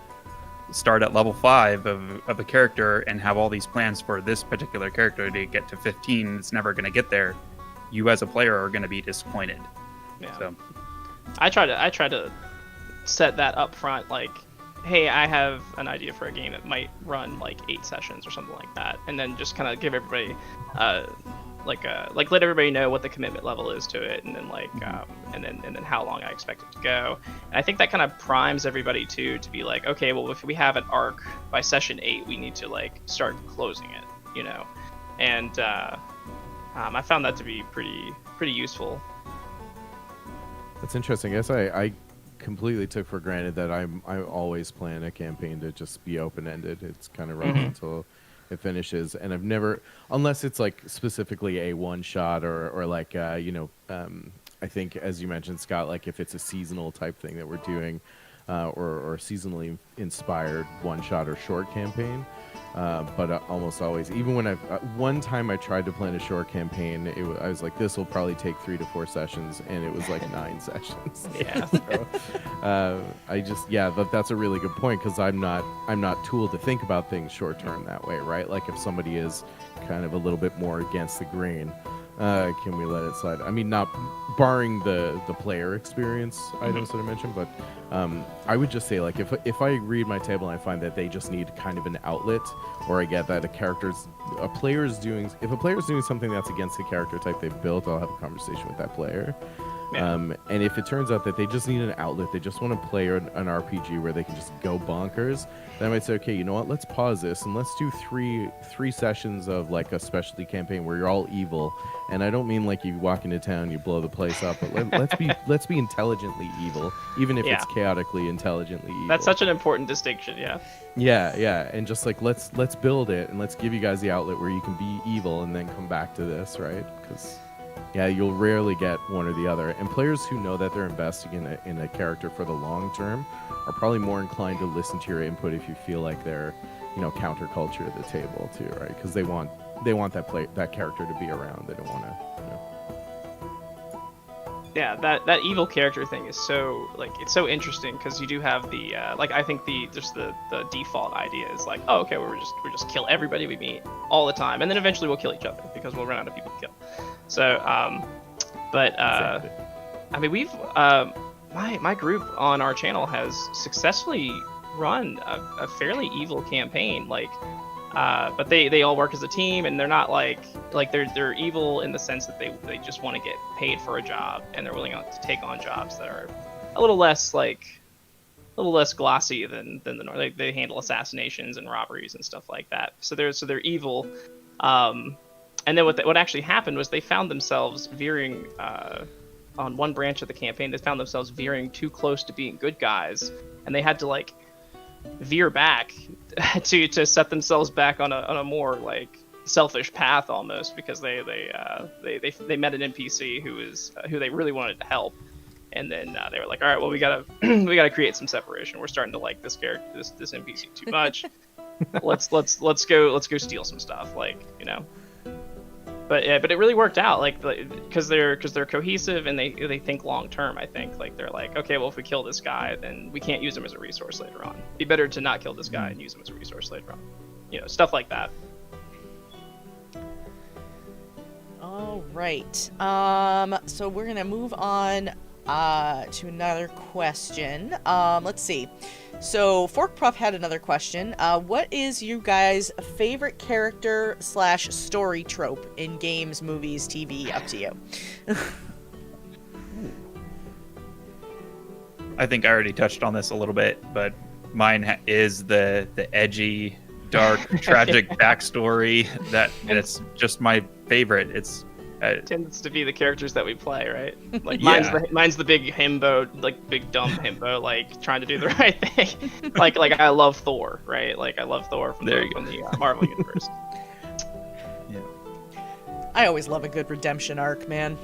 [SPEAKER 2] start at level 5 of a character and have all these plans for this particular character to get to 15, it's never going to get there. You as a player are going to be disappointed.
[SPEAKER 1] Yeah.
[SPEAKER 2] So
[SPEAKER 1] I try to set that up front, like, hey, I have an idea for a game that might run like 8 sessions or something like that, and then just kind of give everybody like let everybody know what the commitment level is to it, and then like and then how long I expect it to go. And I think that kind of primes everybody too to be like, okay, well, if we have an arc by session 8, we need to like start closing it, you know. And I found that to be pretty useful.
[SPEAKER 3] That's interesting. I guess I completely took for granted that I always plan a campaign to just be open-ended. It's kind of running until it finishes, and I've never, unless it's like specifically a one-shot or like I think, as you mentioned, Scott, like if it's a seasonal type thing that we're doing, or seasonally inspired one-shot or short campaign. But almost always, even when one time I tried to plan a short campaign, I was like, this will probably take 3 to 4 sessions, and it was like 9 sessions.
[SPEAKER 1] Yeah.
[SPEAKER 3] So, that's a really good point, because I'm not tooled to think about things short term that way, right? Like if somebody is kind of a little bit more against the grain, can we let it slide? I mean, not barring the player experience items that I mentioned, but I would just say, like, if I read my table and I find that they just need kind of an outlet, or I get that if a player is doing something that's against the character type they've built, I'll have a conversation with that player.
[SPEAKER 1] Yeah.
[SPEAKER 3] And if it turns out that they just need an outlet, they just want to play an RPG where they can just go bonkers, then I might say, okay, you know what, let's pause this and let's do three sessions of like a specialty campaign where you're all evil. And I don't mean like you walk into town, you blow the place up, but let's be intelligently evil, even if it's chaotically intelligently evil.
[SPEAKER 1] That's such an important distinction. Yeah.
[SPEAKER 3] Yeah, and just like let's build it, and let's give you guys the outlet where you can be evil and then come back to this, right? Because you'll rarely get one or the other. And players who know that they're investing in a character for the long term are probably more inclined to listen to your input if you feel like they're, counterculture at the table too, right? Because they want that character to be around. They don't want to.
[SPEAKER 1] Yeah, that evil character thing is so it's so interesting, because you do have the I think the default idea is like, oh, okay, we just kill everybody we meet all the time, and then eventually we'll kill each other because we'll run out of people to kill. So
[SPEAKER 3] Exactly.
[SPEAKER 1] I mean, we've my group on our channel has successfully run a fairly evil campaign. Like, but they all work as a team, and they're not like they're evil in the sense that they just want to get paid for a job, and they're willing to take on jobs that are a little less glossy than the norm. They handle assassinations and robberies and stuff like that. So they're evil. And then what actually happened was they found themselves veering on one branch of the campaign. They found themselves veering too close to being good guys, and they had to like veer back to set themselves back on a more like selfish path almost, because they met an NPC who they really wanted to help. And then they were like, all right, well, we gotta create some separation. We're starting to like this character, this NPC too much. let's go steal some stuff, like, you know. But it really worked out, like, because they're cohesive and they think long term. I think, like, they're like, okay, well, if we kill this guy, then we can't use him as a resource later on. It'd be better to not kill this guy and use him as a resource later on. You know, stuff like that.
[SPEAKER 4] All right. So we're gonna move on to another question. Let's see. So Fork Puff had another question. What is you guys' favorite character / story trope in games, movies, TV? Up to you.
[SPEAKER 2] I think I already touched on this a little bit, but mine is the edgy, dark, tragic backstory and it's just my favorite. It's
[SPEAKER 1] Tends to be the characters that we play, right? Like
[SPEAKER 2] Yeah.
[SPEAKER 1] mine's the big himbo, like big dumb himbo, like trying to do the right thing. like I love Thor, right? Like I love Thor from the Marvel universe.
[SPEAKER 2] Yeah.
[SPEAKER 4] I always love a good redemption arc, man.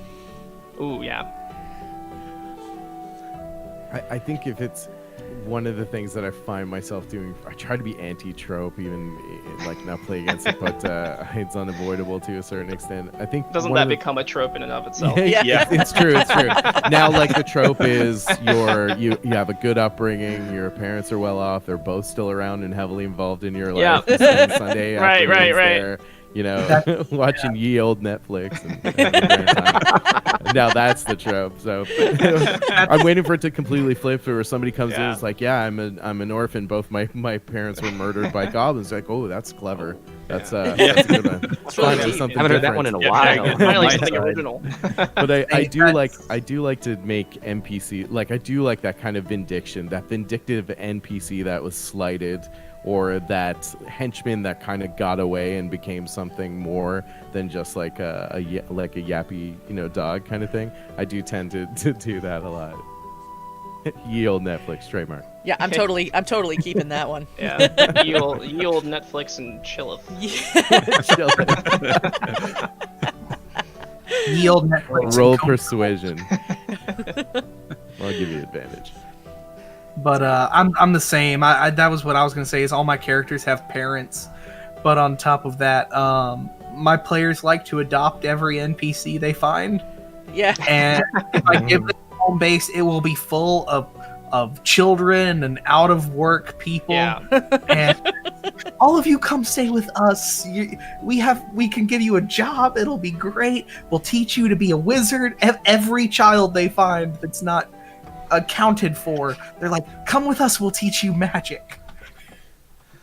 [SPEAKER 1] Ooh, yeah.
[SPEAKER 3] I think if it's one of the things that I find myself doing, I try to be anti-trope, even like not play against it, but it's unavoidable to a certain extent. I think
[SPEAKER 1] Doesn't
[SPEAKER 3] one
[SPEAKER 1] that
[SPEAKER 3] of the-
[SPEAKER 1] become a trope in and of itself?
[SPEAKER 3] Yeah, it's true. It's true. Now, like the trope is you have a good upbringing, your parents are well off, they're both still around and heavily involved in your life.
[SPEAKER 1] Yeah.
[SPEAKER 3] You spend Sunday
[SPEAKER 1] Right,
[SPEAKER 3] afternoons
[SPEAKER 1] right.
[SPEAKER 3] there, you know, watching ye old Netflix. And now that's the trope. So I'm waiting for it to completely flip, where somebody comes in and is like, "Yeah, I'm an orphan. Both my parents were murdered by goblins." Like, oh, that's clever. That's that's a good one.
[SPEAKER 1] really
[SPEAKER 3] Finally
[SPEAKER 1] neat.
[SPEAKER 3] something
[SPEAKER 5] Haven't heard that one in a
[SPEAKER 3] different.
[SPEAKER 5] while.
[SPEAKER 1] Finally
[SPEAKER 2] Mine
[SPEAKER 1] something
[SPEAKER 2] side.
[SPEAKER 1] original.
[SPEAKER 3] But I
[SPEAKER 6] Hey,
[SPEAKER 3] do like to make NPC, like I do like that kind of that vindictive NPC that was slighted, or that henchman that kind of got away and became something more than just like a yappy, you know, dog kind of thing. I do tend to do that a lot. Ye old Netflix trademark.
[SPEAKER 4] Yeah, I'm totally keeping that one.
[SPEAKER 1] Yeah, ye old Netflix and chilleth.
[SPEAKER 6] Yield Netflix.
[SPEAKER 3] Roll
[SPEAKER 6] and
[SPEAKER 3] persuasion. I'll give you advantage.
[SPEAKER 6] But I'm the same. I that was what I was gonna say. Is all my characters have parents, but on top of that, my players like to adopt every NPC they find,
[SPEAKER 4] Yeah.
[SPEAKER 6] and if I give them a home base, it will be full of children and out of work people.
[SPEAKER 1] Yeah.
[SPEAKER 6] And all of you come stay with us. We can give you a job. It'll be great. We'll teach you to be a wizard. Every child they find that's not accounted for, they're like, come with us, we'll teach you magic.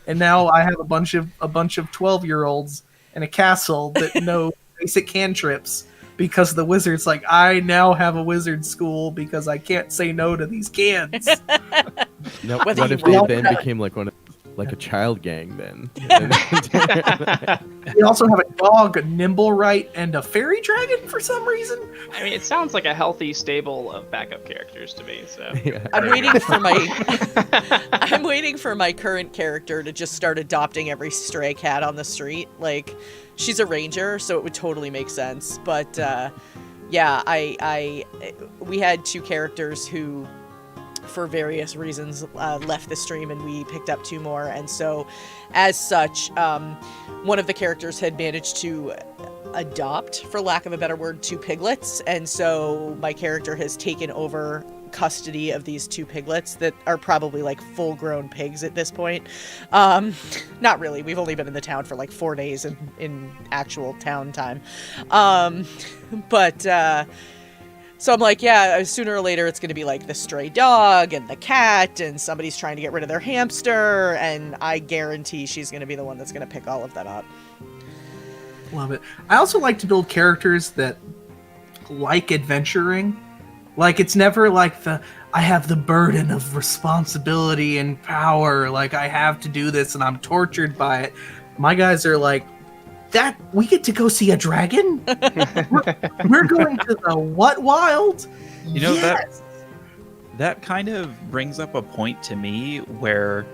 [SPEAKER 6] And now I have a bunch of 12-year-olds in a castle that know basic cantrips, because the wizard's like, I now have a wizard school because I can't say no to these cans.
[SPEAKER 3] Now,
[SPEAKER 4] Whether
[SPEAKER 3] what
[SPEAKER 4] you
[SPEAKER 3] if they
[SPEAKER 6] want
[SPEAKER 3] then
[SPEAKER 6] that.
[SPEAKER 3] became like a child gang then?
[SPEAKER 6] We also have a dog, a Nimblewright, and a fairy dragon for some reason.
[SPEAKER 1] I mean, it sounds like a healthy stable of backup characters to me. So
[SPEAKER 3] Yeah.
[SPEAKER 4] I'm waiting for my current character to just start adopting every stray cat on the street. Like, she's a ranger, so it would totally make sense. But yeah, we had two characters who, for various reasons, left the stream, and we picked up two more. And so, as such, one of the characters had managed to adopt, for lack of a better word, two piglets, and so my character has taken over custody of these two piglets that are probably like full-grown pigs at this point. Not really. We've only been in the town for like 4 days in actual town time. But So I'm like, yeah, sooner or later it's going to be like the stray dog and the cat and somebody's trying to get rid of their hamster, and I guarantee she's going to be the one that's going to pick all of that up.
[SPEAKER 6] Love it. I also like to build characters that like adventuring. Like, it's never like I have the burden of responsibility and power, like I have to do this and I'm tortured by it. My guys are like, that we get to go see a dragon? we're going to the what wild?
[SPEAKER 2] You know,
[SPEAKER 6] Yes!
[SPEAKER 2] that kind of brings up a point to me where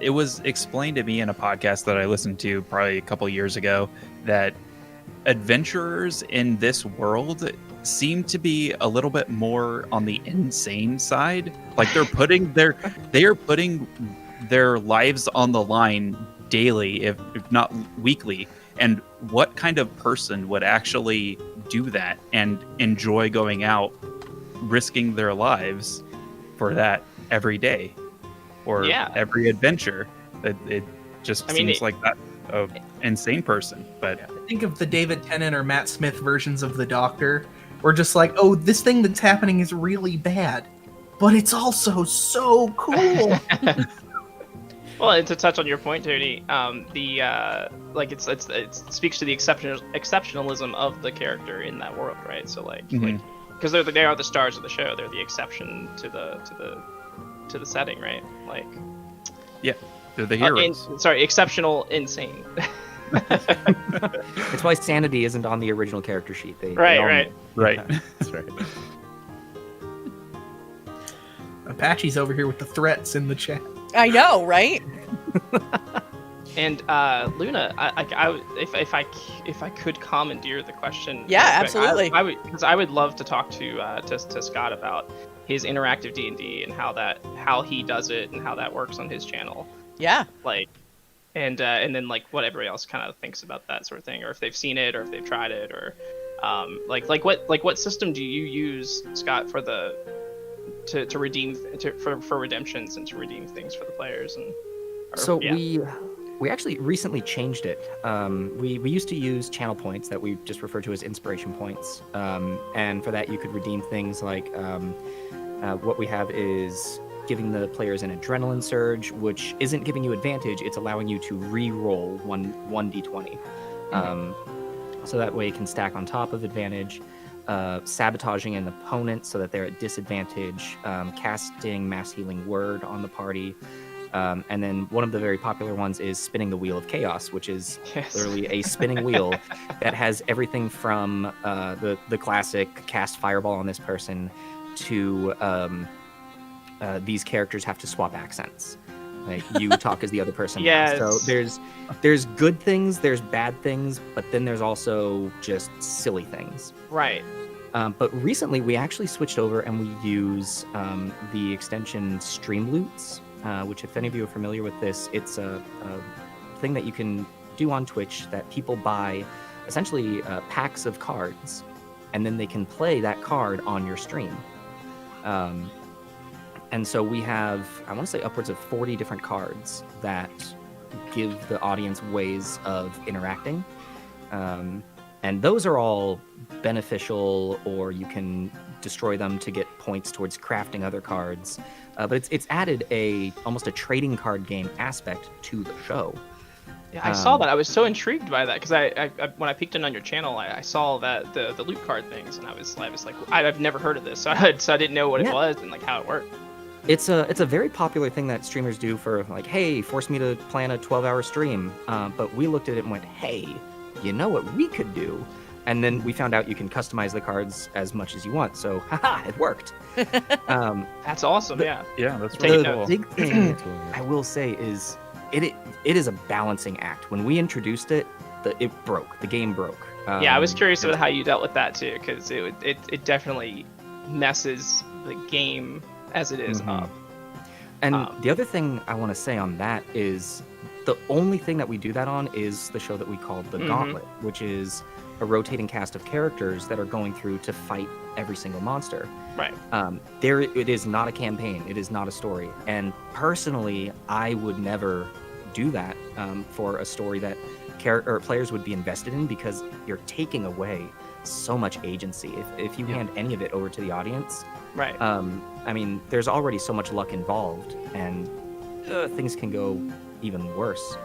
[SPEAKER 2] it was explained to me in a podcast that I listened to probably a couple years ago that adventurers in this world seem to be a little bit more on the insane side. Like they are putting their lives on the line daily, if not weekly. And what kind of person would actually do that and enjoy going out, risking their lives for that every day or every adventure? It just seems like that an insane person. But
[SPEAKER 6] Think of the David Tennant or Matt Smith versions of the Doctor. We're just like, oh, this thing that's happening is really bad, but it's also so cool.
[SPEAKER 1] Well, and to touch on your point, Tony, it speaks to the exceptionalism of the character in that world, right? So because they are the stars of the show, they're the exception to the setting, right? Like,
[SPEAKER 2] yeah, they're the heroes.
[SPEAKER 1] Exceptional, insane.
[SPEAKER 5] It's why sanity isn't on the original character sheet.
[SPEAKER 1] Right.
[SPEAKER 3] That's right.
[SPEAKER 6] Apache's over here with the threats in the chat.
[SPEAKER 4] I know, right?
[SPEAKER 1] And Luna, if I could commandeer the question,
[SPEAKER 4] Yeah, absolutely.
[SPEAKER 1] I would love to talk to Scott about his interactive D&D and how he does it and how that works on his channel.
[SPEAKER 4] Yeah.
[SPEAKER 1] Like, and then like what everybody else kind of thinks about that sort of thing, or if they've seen it, or if they've tried it, or what system do you use, Scott, for to redeem for redemptions and to redeem things for the players?
[SPEAKER 5] We actually recently changed it. We used to use channel points that we just refer to as inspiration points, and for that you could redeem things like what we have is giving the players an adrenaline surge, which isn't giving you advantage, it's allowing you to re-roll one d20. So that way it can stack on top of advantage. Sabotaging an opponent so that they're at disadvantage, casting Mass Healing Word on the party, and then one of the very popular ones is spinning the Wheel of Chaos, which is literally a spinning wheel that has everything from the classic cast Fireball on this person to these characters have to swap accents. Like you talk as the other person.
[SPEAKER 1] Yes.
[SPEAKER 5] So there's good things, there's bad things, but then there's also just silly things.
[SPEAKER 1] Right.
[SPEAKER 5] But recently we actually switched over and we use the extension Streamloots, which if any of you are familiar with this, it's a thing that you can do on Twitch that people buy essentially packs of cards, and then they can play that card on your stream. And so we have, I want to say, upwards of 40 different cards that give the audience ways of interacting. And those are all beneficial, or you can destroy them to get points towards crafting other cards. But it's added almost a trading card game aspect to the show.
[SPEAKER 1] Yeah, I saw that. I was so intrigued by that because I when I peeked in on your channel, I saw that the loot card things, and I was like, I've never heard of this, so I didn't know what it was and like how it worked.
[SPEAKER 5] It's a very popular thing that streamers do for like, hey, force me to plan a 12-hour stream. But we looked at it and went, hey, you know what we could do? And then we found out you can customize the cards as much as you want. So, haha, it worked.
[SPEAKER 1] That's awesome. Yeah,
[SPEAKER 2] that's
[SPEAKER 1] really
[SPEAKER 5] The
[SPEAKER 1] cool.
[SPEAKER 5] big thing I will say is it is a balancing act. When we introduced it, it broke. The game broke.
[SPEAKER 1] Yeah, I was curious about how you dealt with that too, because it definitely messes the game as it is up.
[SPEAKER 5] And the other thing I want to say on that is the only thing that we do that on is the show that we call The Gauntlet, which is a rotating cast of characters that are going through to fight every single monster.
[SPEAKER 1] Right.
[SPEAKER 5] It is not a campaign. It is not a story. And personally, I would never do that for a story that players would be invested in, because you're taking away so much agency. If you hand any of it over to the audience,
[SPEAKER 1] Right.
[SPEAKER 5] I mean, there's already so much luck involved, and things can go even worse.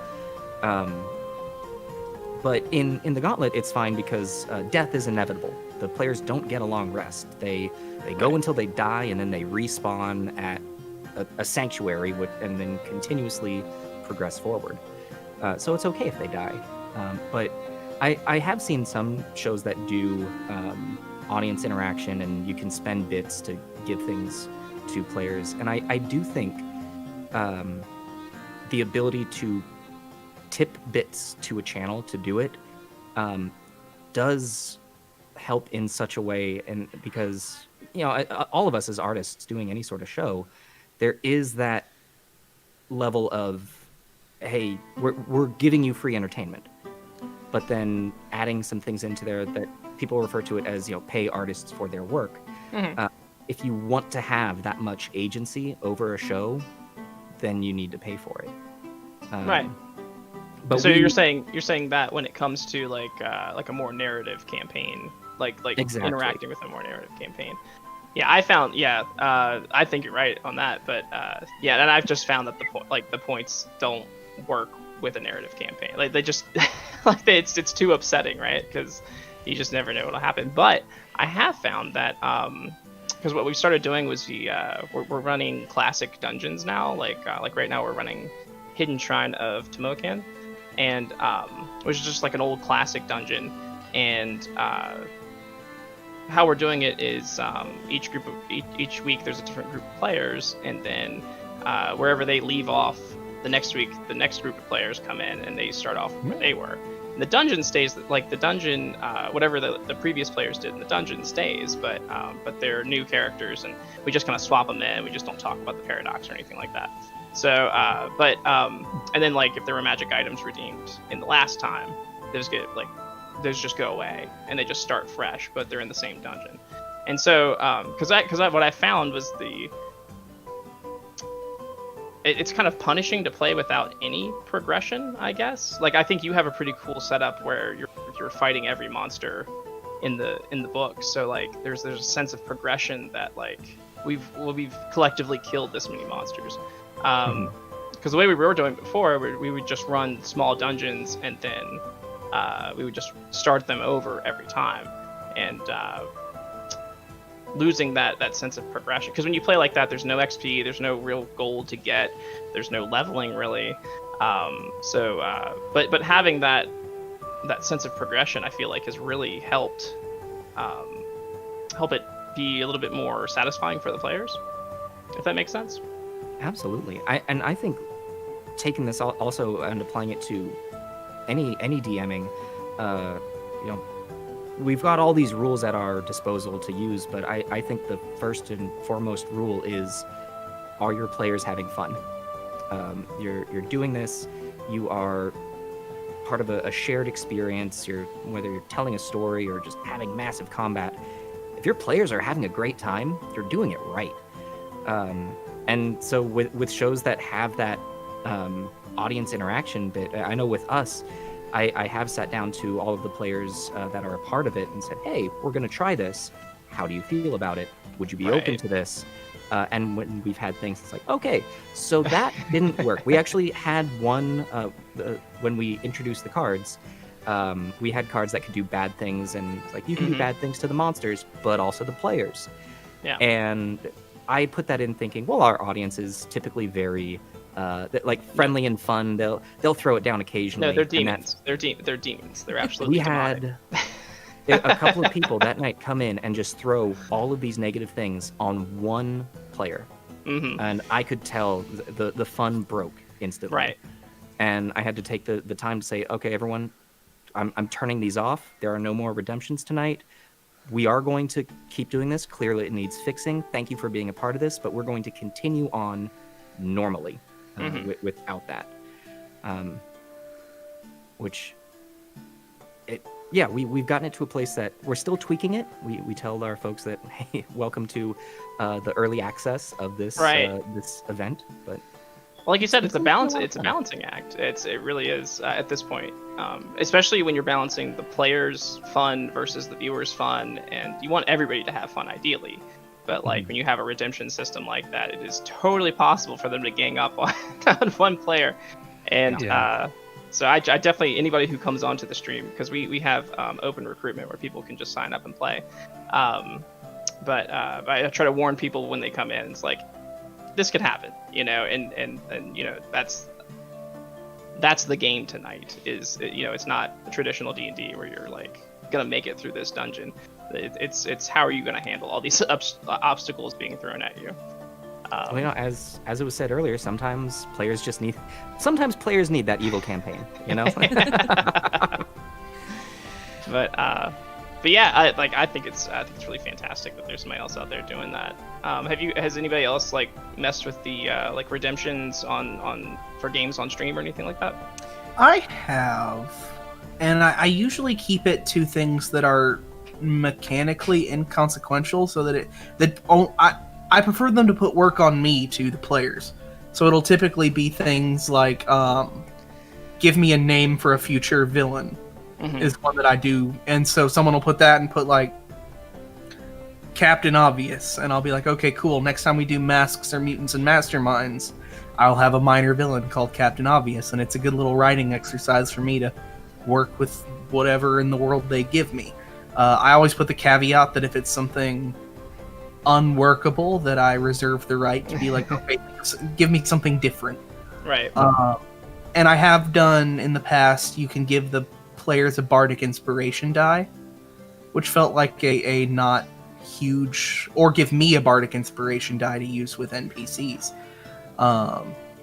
[SPEAKER 5] But in the Gauntlet, it's fine because death is inevitable. The players don't get a long rest. They go until they die, and then they respawn at a sanctuary, and then continuously progress forward. So it's okay if they die. But I have seen some shows that do audience interaction, and you can spend bits to give things to players. And I do think the ability to tip bits to a channel to do it does help in such a way, and because all of us as artists doing any sort of show, there is that level of, hey, we're giving you free entertainment, but then adding some things into there that people refer to it as pay artists for their work. If you want to have that much agency over a show, then you need to pay for it.
[SPEAKER 1] Right.
[SPEAKER 5] But
[SPEAKER 1] so you're saying that when it comes to like a more narrative campaign, like
[SPEAKER 5] Exactly.
[SPEAKER 1] interacting with a more narrative campaign. Yeah, I found. Yeah, I think you're right on that. But yeah, and I've just found that the points don't work with a narrative campaign. Like they just it's too upsetting, right? Because you just never know what'll happen. But I have found that because what we started doing was we're running classic dungeons now. Like right now we're running Hidden Shrine of Tomokan, and which is just like an old classic dungeon. And how we're doing it is each week there's a different group of players, and then wherever they leave off, the next week the next group of players come in and they start off where they were. And the dungeon stays like the dungeon, whatever the previous players did in the dungeon stays, but they're new characters, and we just kind of swap them in. We just don't talk about the paradox or anything like that. So, and then like if there were magic items redeemed in the last time, those just go away and they just start fresh, but they're in the same dungeon. And so, because what I found was it's kind of punishing to play without any progression, I guess. Like I think you have a pretty cool setup where you're fighting every monster in the book. So like there's a sense of progression that like we've collectively killed this many monsters. Because the way we were doing before, we would just run small dungeons, and then we would just start them over every time, and losing that sense of progression. Because when you play like that, there's no XP, there's no real gold to get, there's no leveling really. But having that sense of progression, I feel like has really helped help it be a little bit more satisfying for the players, if that makes sense.
[SPEAKER 5] Absolutely. I think taking this also and applying it to any DMing, we've got all these rules at our disposal to use, but I think the first and foremost rule is, are your players having fun? You're doing this, you are part of a shared experience, whether you're telling a story or just having massive combat. If your players are having a great time, you're doing it right. And so with shows that have that audience interaction bit, I know with us, I have sat down to all of the players that are a part of it and said, hey, we're going to try this. How do you feel about it? Would you be open to this? And when we've had things, it's like, okay, so that didn't work. We actually had one, when we introduced the cards, we had cards that could do bad things, and like, you can do bad things to the monsters, but also the players.
[SPEAKER 1] Yeah.
[SPEAKER 5] And I put that in thinking, well, our audience is typically very like friendly and fun. They'll throw it down occasionally.
[SPEAKER 1] No, they're demons. They're demons. They're absolutely demonic.
[SPEAKER 5] We had a couple of people that night come in and just throw all of these negative things on one player. And I could tell the fun broke instantly.
[SPEAKER 1] Right.
[SPEAKER 5] And I had to take the time to say, okay, everyone, I'm turning these off. There are no more redemptions tonight. We are going to keep doing this. Clearly it needs fixing. Thank you for being a part of this, but we're going to continue on normally without that. We've gotten it to a place that we're still tweaking it. We tell our folks that, hey, welcome to the early access of this this event. But
[SPEAKER 1] like you said, it's a balancing act. It really is at this point, especially when you're balancing the players' fun versus the viewers' fun, and you want everybody to have fun ideally. But like when you have a redemption system like that, it is totally possible for them to gang up on, on one player. And so I definitely, anybody who comes onto the stream, because we have open recruitment where people can just sign up and play. But I try to warn people when they come in. It's like, this could happen, you know, and you know, that's the game tonight. Is, you know, it's not a traditional D&D where you're like gonna make it through this dungeon. It's how are you gonna handle all these obstacles being thrown at you.
[SPEAKER 5] Well, you know, as it was said earlier, sometimes players need that evil campaign, you know.
[SPEAKER 1] But yeah, I think it's really fantastic that there's somebody else out there doing that. Has anybody else like messed with the like redemptions on for games on stream or anything like that?
[SPEAKER 6] I have, and I usually keep it to things that are mechanically inconsequential, so that I prefer them to put work on me to the players. So it'll typically be things like give me a name for a future villain. Is one that I do, and so someone will put that and put like Captain Obvious, and I'll be like, okay, cool. Next time we do Masks or Mutants and Masterminds, I'll have a minor villain called Captain Obvious, and it's a good little writing exercise for me to work with whatever in the world they give me. I always put the caveat that if it's something unworkable, that I reserve the right to be like, okay, give me something different.
[SPEAKER 1] Right.
[SPEAKER 6] And I have done in the past. You can give the players a bardic inspiration die, which felt like a not huge, or give me a bardic inspiration die to use with NPCs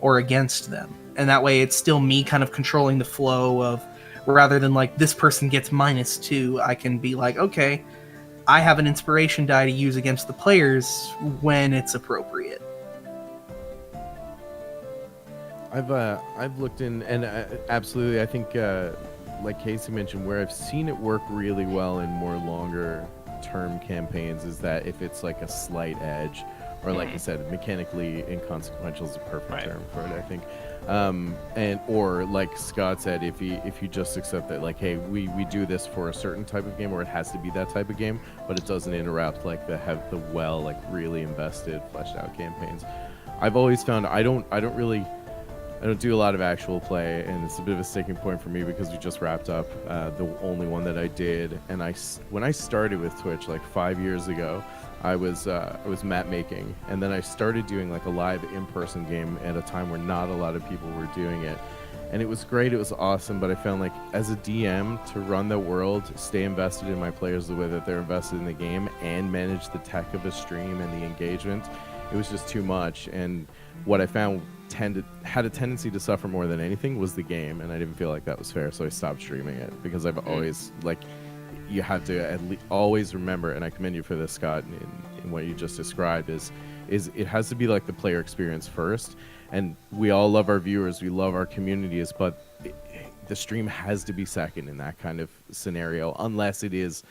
[SPEAKER 6] or against them, and that way it's still me kind of controlling the flow of, rather than like this person gets -2, I can be like, okay, I have an inspiration die to use against the players when it's appropriate.
[SPEAKER 3] I've looked in, and absolutely, I think like Casey mentioned, where I've seen it work really well in more longer term campaigns is that if it's like a slight edge, or like I said, mechanically inconsequential is a perfect term for it, I think. And or like Scott said, if you just accept that, like, hey, we do this for a certain type of game, or it has to be that type of game, but it doesn't interrupt like the really invested, fleshed out campaigns. I've always found I don't do a lot of actual play, and it's a bit of a sticking point for me because we just wrapped up the only one that I did. And when I started with Twitch like 5 years ago, I was map making, and then I started doing like a live in-person game at a time where not a lot of people were doing it, and it was great. It was awesome, but I found like as a DM to run the world, stay invested in my players the way that they're invested in the game, and manage the tech of a stream and the engagement, it was just too much. And what I found had a tendency to suffer more than anything was the game, and I didn't feel like that was fair, so I stopped streaming it, because I've always, like, you have to at least always remember, and I commend you for this, Scott, in what you just described, is it has to be like the player experience first, and we all love our viewers, we love our communities, but the stream has to be second in that kind of scenario, unless it is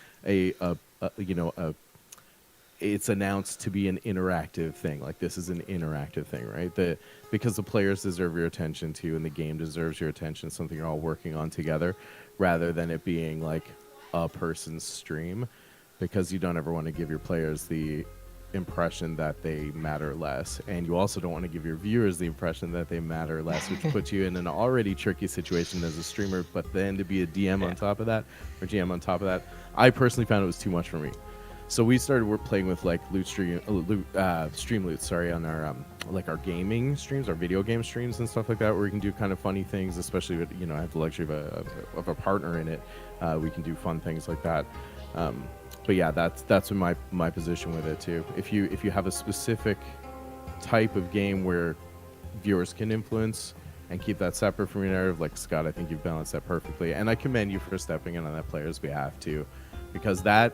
[SPEAKER 3] it's announced to be an interactive thing. Like, this is an interactive thing, right? Because the players deserve your attention too, and the game deserves your attention, something you're all working on together, rather than it being like a person's stream, because you don't ever want to give your players the impression that they matter less, and you also don't want to give your viewers the impression that they matter less, which puts you in an already tricky situation as a streamer, but then to be a DM on top of that, or GM on top of that, I personally found it was too much for me. So we started playing with like Streamloot, on our like our gaming streams, our video game streams and stuff like that, where we can do kind of funny things, especially with, I have the luxury of a partner in it. We can do fun things like that. But yeah, that's my position with it too. If you have a specific type of game where viewers can influence and keep that separate from your narrative, like Scott, I think you've balanced that perfectly, and I commend you for stepping in on that player's behalf too, because that.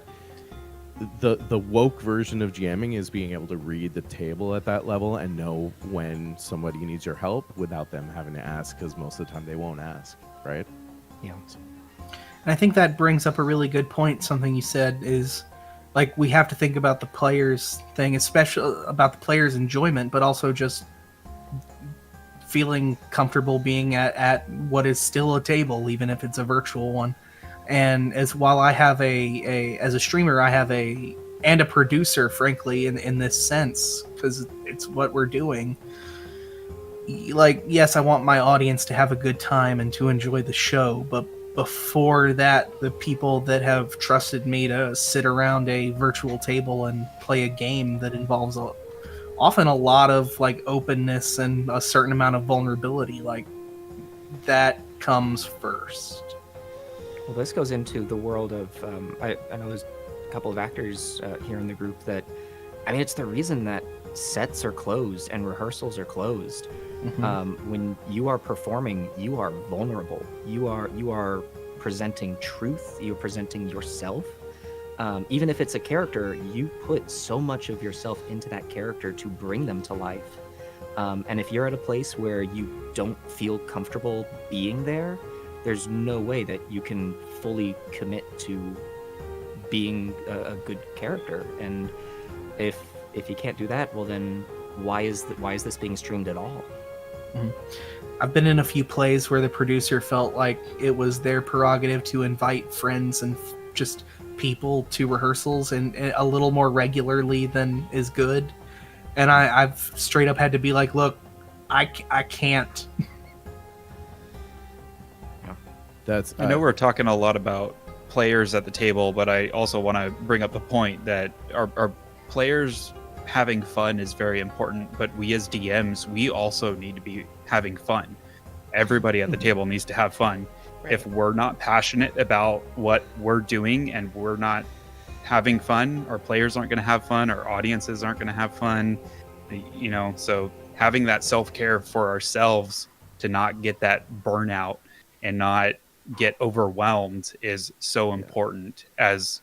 [SPEAKER 3] The woke version of GMing is being able to read the table at that level and know when somebody needs your help without them having to ask, because most of the time they won't ask, right?
[SPEAKER 5] Yeah.
[SPEAKER 6] And I think that brings up a really good point. Something you said is, like, we have to think about the players thing, especially about the players' enjoyment, but also just feeling comfortable being at what is still a table, even if it's a virtual one. And while I have as a streamer, I have a producer, frankly, in this sense, because it's what we're doing. Like, yes, I want my audience to have a good time and to enjoy the show, but before that, the people that have trusted me to sit around a virtual table and play a game that involves often a lot of like openness and a certain amount of vulnerability, like that comes first.
[SPEAKER 5] Well, this goes into the world of, I know there's a couple of actors here in the group that, I mean, it's the reason that sets are closed and rehearsals are closed. When you are performing, you are vulnerable. You are presenting truth. You're presenting yourself. Even if it's a character, you put so much of yourself into that character to bring them to life. And if you're at a place where you don't feel comfortable being there, there's no way that you can fully commit to being a good character. And if you can't do that, well then why is this being streamed at all?
[SPEAKER 6] I've been in a few plays where the producer felt like it was their prerogative to invite friends and just people to rehearsals and a little more regularly than is good. And I've straight up had to be like, look, I can't.
[SPEAKER 2] I know we're talking a lot about players at the table, but I also want to bring up the point that our players having fun is very important, but we as DMs, we also need to be having fun. Everybody at the table needs to have fun.
[SPEAKER 4] Right.
[SPEAKER 2] If we're not passionate about what we're doing and we're not having fun, our players aren't going to have fun, our audiences aren't going to have fun, you know. So having that self-care for ourselves to not get that burnout and not get overwhelmed is so important as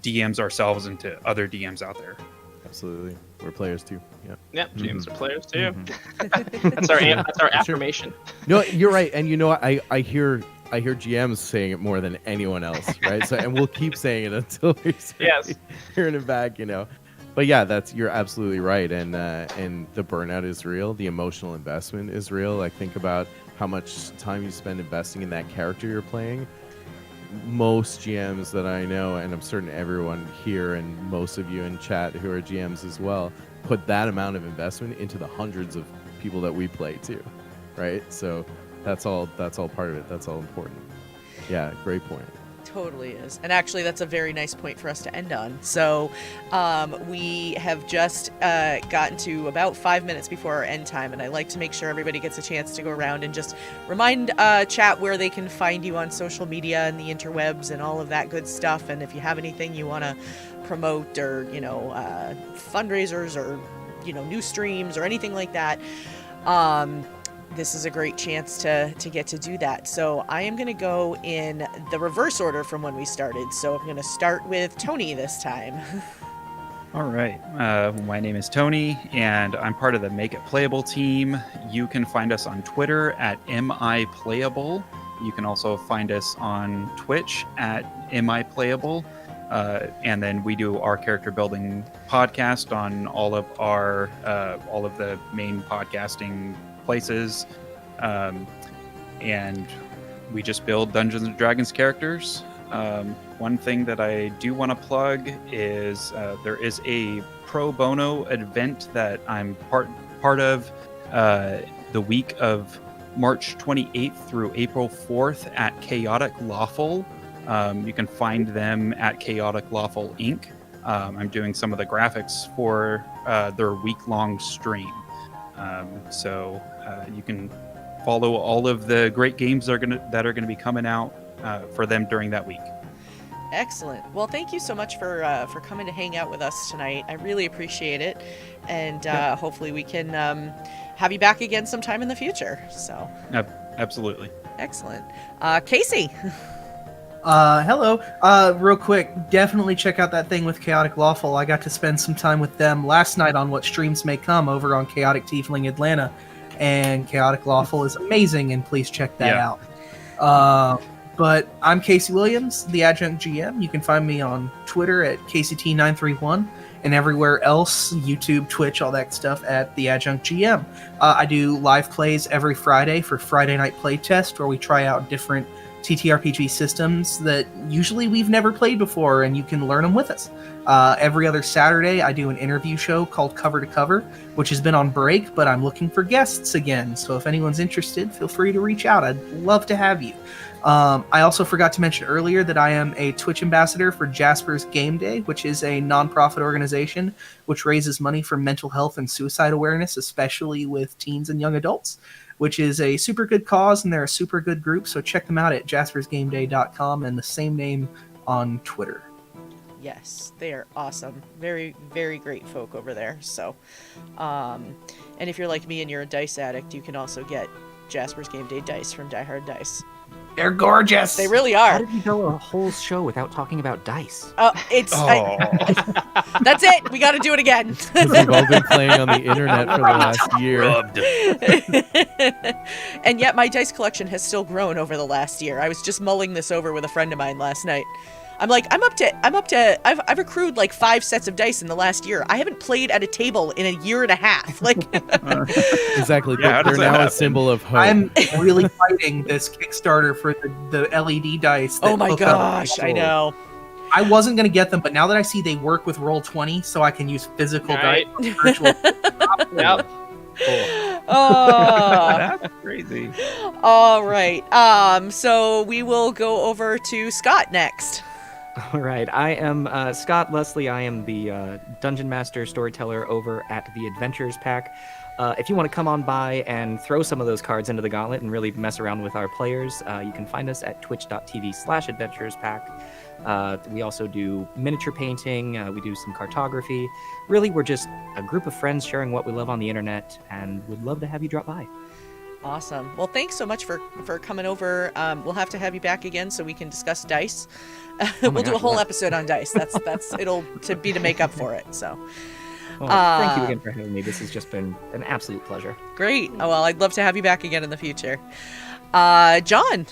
[SPEAKER 2] DMs ourselves and to other DMs out there.
[SPEAKER 3] Absolutely. We're players too. Yeah.
[SPEAKER 1] Yep, GMs are players too. That's our affirmation.
[SPEAKER 3] No, you're right. And you know what? I hear GMs saying it more than anyone else, right? So, and we'll keep saying it until we start hearing it back, you know. But yeah, you're absolutely right. And the burnout is real. The emotional investment is real. Like, think about how much time you spend investing in that character you're playing. Most GMs that I know, and I'm certain everyone here and most of you in chat who are GMs as well, put that amount of investment into the hundreds of people that we play too, right? So that's all part of it. That's all important. Yeah, great point.
[SPEAKER 4] Totally is. And actually, that's a very nice point for us to end on. So we have just gotten to about 5 minutes before our end time, and I like to make sure everybody gets a chance to go around and just remind chat where they can find you on social media and the interwebs and all of that good stuff. And if you have anything you want to promote, or fundraisers, or new streams or anything like that, this is a great chance to get to do that. So I am going to go in the reverse order from when we started. So I'm going to start with Tony this time.
[SPEAKER 2] All right. My name is Tony, and I'm part of the Make It Playable team. You can find us on Twitter at MIPlayable. You can also find us on Twitch at MIPlayable. And then we do our character building podcast on all of the main podcasting places, and we just build Dungeons and Dragons characters. One thing that I do want to plug is there is a pro bono event that I'm part of the week of March 28th through April 4th at Chaotic Lawful. You can find them at Chaotic Lawful Inc. I'm doing some of the graphics for their week-long stream. So you can follow all of the great games that are gonna be coming out for them during that week.
[SPEAKER 4] Excellent. Well, thank you so much for coming to hang out with us tonight. I really appreciate it, and hopefully we can have you back again sometime in the future. So
[SPEAKER 2] Absolutely.
[SPEAKER 4] Excellent. Casey.
[SPEAKER 6] Hello. Real quick, definitely check out that thing with Chaotic Lawful. I got to spend some time with them last night on What Streams May Come over on Chaotic Tiefling Atlanta, and Chaotic Lawful is amazing, and please check that out. But I'm Casey Williams, the Adjunct GM. You can find me on Twitter at KCT931, and everywhere else, YouTube, Twitch, all that stuff at The Adjunct GM. I do live plays every Friday for Friday Night Playtest, where we try out different TTRPG systems that usually we've never played before, and you can learn them with us. Every other Saturday, I do an interview show called Cover to Cover, which has been on break, but I'm looking for guests again. So if anyone's interested, feel free to reach out. I'd love to have you. I also forgot to mention earlier that I am a Twitch ambassador for Jasper's Game Day, which is a nonprofit organization which raises money for mental health and suicide awareness, especially with teens and young adults, which is a super good cause, and they're a super good group. So check them out at jaspersgameday.com and the same name on Twitter.
[SPEAKER 4] Yes, they are awesome. Very, very great folk over there. So, and if you're like me and you're a dice addict, you can also get Jasper's Game Day dice from Die Hard Dice.
[SPEAKER 6] They're gorgeous.
[SPEAKER 4] They really
[SPEAKER 5] How
[SPEAKER 4] are.
[SPEAKER 5] did you go a whole show without talking about dice?
[SPEAKER 4] That's it. We got to do it again.
[SPEAKER 3] 'Cause we've all been playing on the internet for the last year.
[SPEAKER 4] And yet my dice collection has still grown over the last year. I was just mulling this over with a friend of mine last night. I'm like, I've accrued like 5 sets of dice in the last year. I haven't played at a table in a year and a half. Like,
[SPEAKER 3] Exactly.
[SPEAKER 2] Yeah, how
[SPEAKER 3] They're
[SPEAKER 2] does that
[SPEAKER 3] now a
[SPEAKER 2] happen?
[SPEAKER 3] symbol of hope.
[SPEAKER 6] I'm really fighting this Kickstarter for the LED dice. that
[SPEAKER 4] oh my
[SPEAKER 6] hook up.
[SPEAKER 4] gosh, I know.
[SPEAKER 6] I wasn't going to get them, but now that I see they work with Roll20, so I can use physical
[SPEAKER 1] Right.
[SPEAKER 6] dice. Virtual.
[SPEAKER 1] Yep.
[SPEAKER 4] Oh,
[SPEAKER 2] That's crazy.
[SPEAKER 4] all right. So we will go over to Scott next.
[SPEAKER 5] All right, I am Scott Leslie. I am the Dungeon Master Storyteller over at the Adventures Pack. If you want to come on by and throw some of those cards into the gauntlet and really mess around with our players, you can find us at twitch.tv/adventurespack. We also do miniature painting. We do some cartography. Really, we're just a group of friends sharing what we love on the internet, and would love to have you drop by.
[SPEAKER 4] Awesome. Well, thanks so much for coming over. We'll have to have you back again so we can discuss dice. We'll do a
[SPEAKER 5] gosh,
[SPEAKER 4] whole
[SPEAKER 5] yeah.
[SPEAKER 4] episode on dice. That's it'll to make up for it. So
[SPEAKER 5] Well, thank you again for having me. This has just been an absolute pleasure.
[SPEAKER 4] great. Oh, well, I'd love to have you back again in the future. John.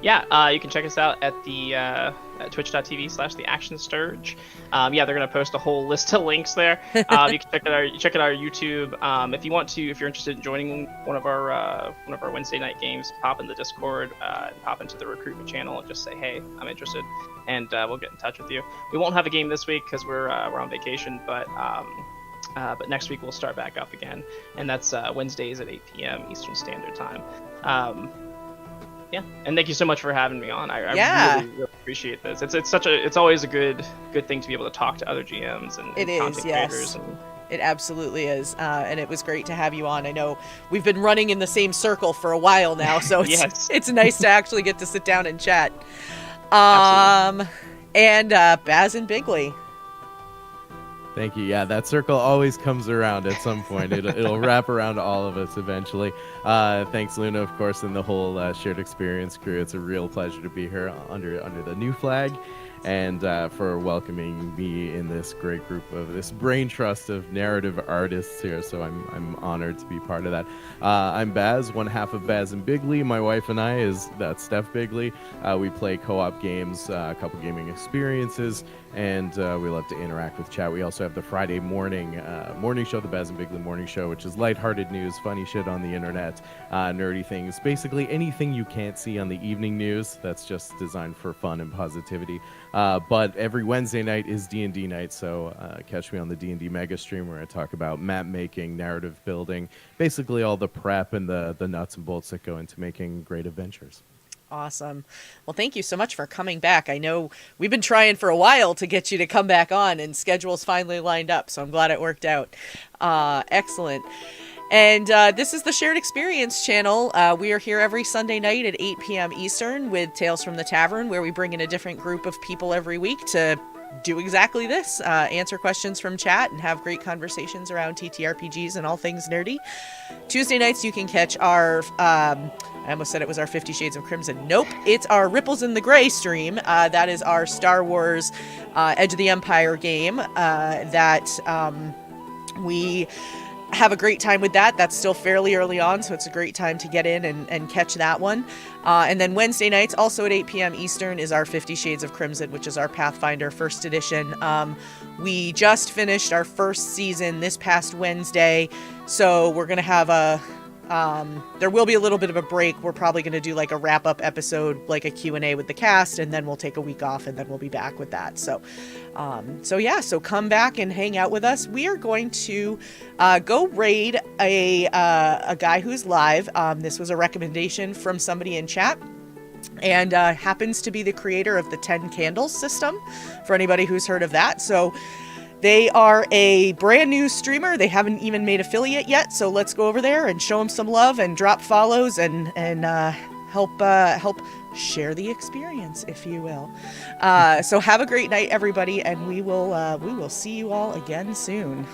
[SPEAKER 1] Yeah, you can check us out at the at twitch.tv/theactionsturge. Yeah, they're gonna post a whole list of links there. You can check out our YouTube. If you want to, if you're interested in joining one of our Wednesday night games, pop in the Discord, pop into the recruitment channel, and just say, hey, I'm interested, and we'll get in touch with you. We won't have a game this week because we're on vacation, but next week we'll start back up again, and that's Wednesdays at 8 p.m. Eastern Standard Time. Yeah, and thank you so much for having me on. I
[SPEAKER 4] Yeah.
[SPEAKER 1] really appreciate this. It's always a good thing to be able to talk to other GMs and
[SPEAKER 4] It is,
[SPEAKER 1] content
[SPEAKER 4] yes.
[SPEAKER 1] creators. And,
[SPEAKER 4] It absolutely is, and it was great to have you on. I know we've been running in the same circle for a while now, so it's,
[SPEAKER 1] Yes.
[SPEAKER 4] it's nice to actually get to sit down and chat.
[SPEAKER 1] Absolutely.
[SPEAKER 4] And Baz and Bigley.
[SPEAKER 3] Thank you. Yeah, that circle always comes around at some point. It'll wrap around all of us eventually. Thanks, Luna, of course, and the whole Shared Experience crew. It's a real pleasure to be here under the new flag, and for welcoming me in this great group of this brain trust of narrative artists here. So I'm honored to be part of that. I'm Baz, one half of Baz and Bigley. My wife and I that's Steph Bigley. We play co-op games, a couple gaming experiences, and we love to interact with chat. We also have the Friday morning show, the Baz and Bigley Morning Show, which is lighthearted news, funny shit on the internet, nerdy things, basically anything you can't see on the evening news. That's just designed for fun and positivity. But every Wednesday night is D&D night, so catch me on the D&D Mega Stream where I talk about map making, narrative building, basically all the prep and the nuts and bolts that go into making great adventures.
[SPEAKER 4] Awesome. Well, thank you so much for coming back. I know we've been trying for a while to get you to come back on, and schedules finally lined up, so I'm glad it worked out. Excellent. And this is the Shared Experience channel. We are here every Sunday night at 8 p.m. Eastern with Tales from the Tavern, where we bring in a different group of people every week to do exactly this, answer questions from chat and have great conversations around TTRPGs and all things nerdy. Tuesday nights you can catch our, I almost said it was our 50 Shades of Crimson. Nope, it's our Ripples in the Gray stream. That is our Star Wars Edge of the Empire game that we have a great time with that. That's still fairly early on, so it's a great time to get in and catch that one. And then Wednesday nights, also at 8 p.m. Eastern, is our 50 Shades of Crimson, which is our Pathfinder first edition. We just finished our first season this past Wednesday, so we're going to have there will be a little bit of a break. We're probably going to do like a wrap-up episode, like a Q&A with the cast, and then we'll take a week off, and then we'll be back with that. So come back and hang out with us. We are going to go raid a guy who's live. This was a recommendation from somebody in chat, and happens to be the creator of the 10 Candles system, for anybody who's heard of that. So they are a brand new streamer. They haven't even made affiliate yet, so let's go over there and show them some love and drop follows and help share the experience, if you will. So have a great night, everybody, and we will see you all again soon.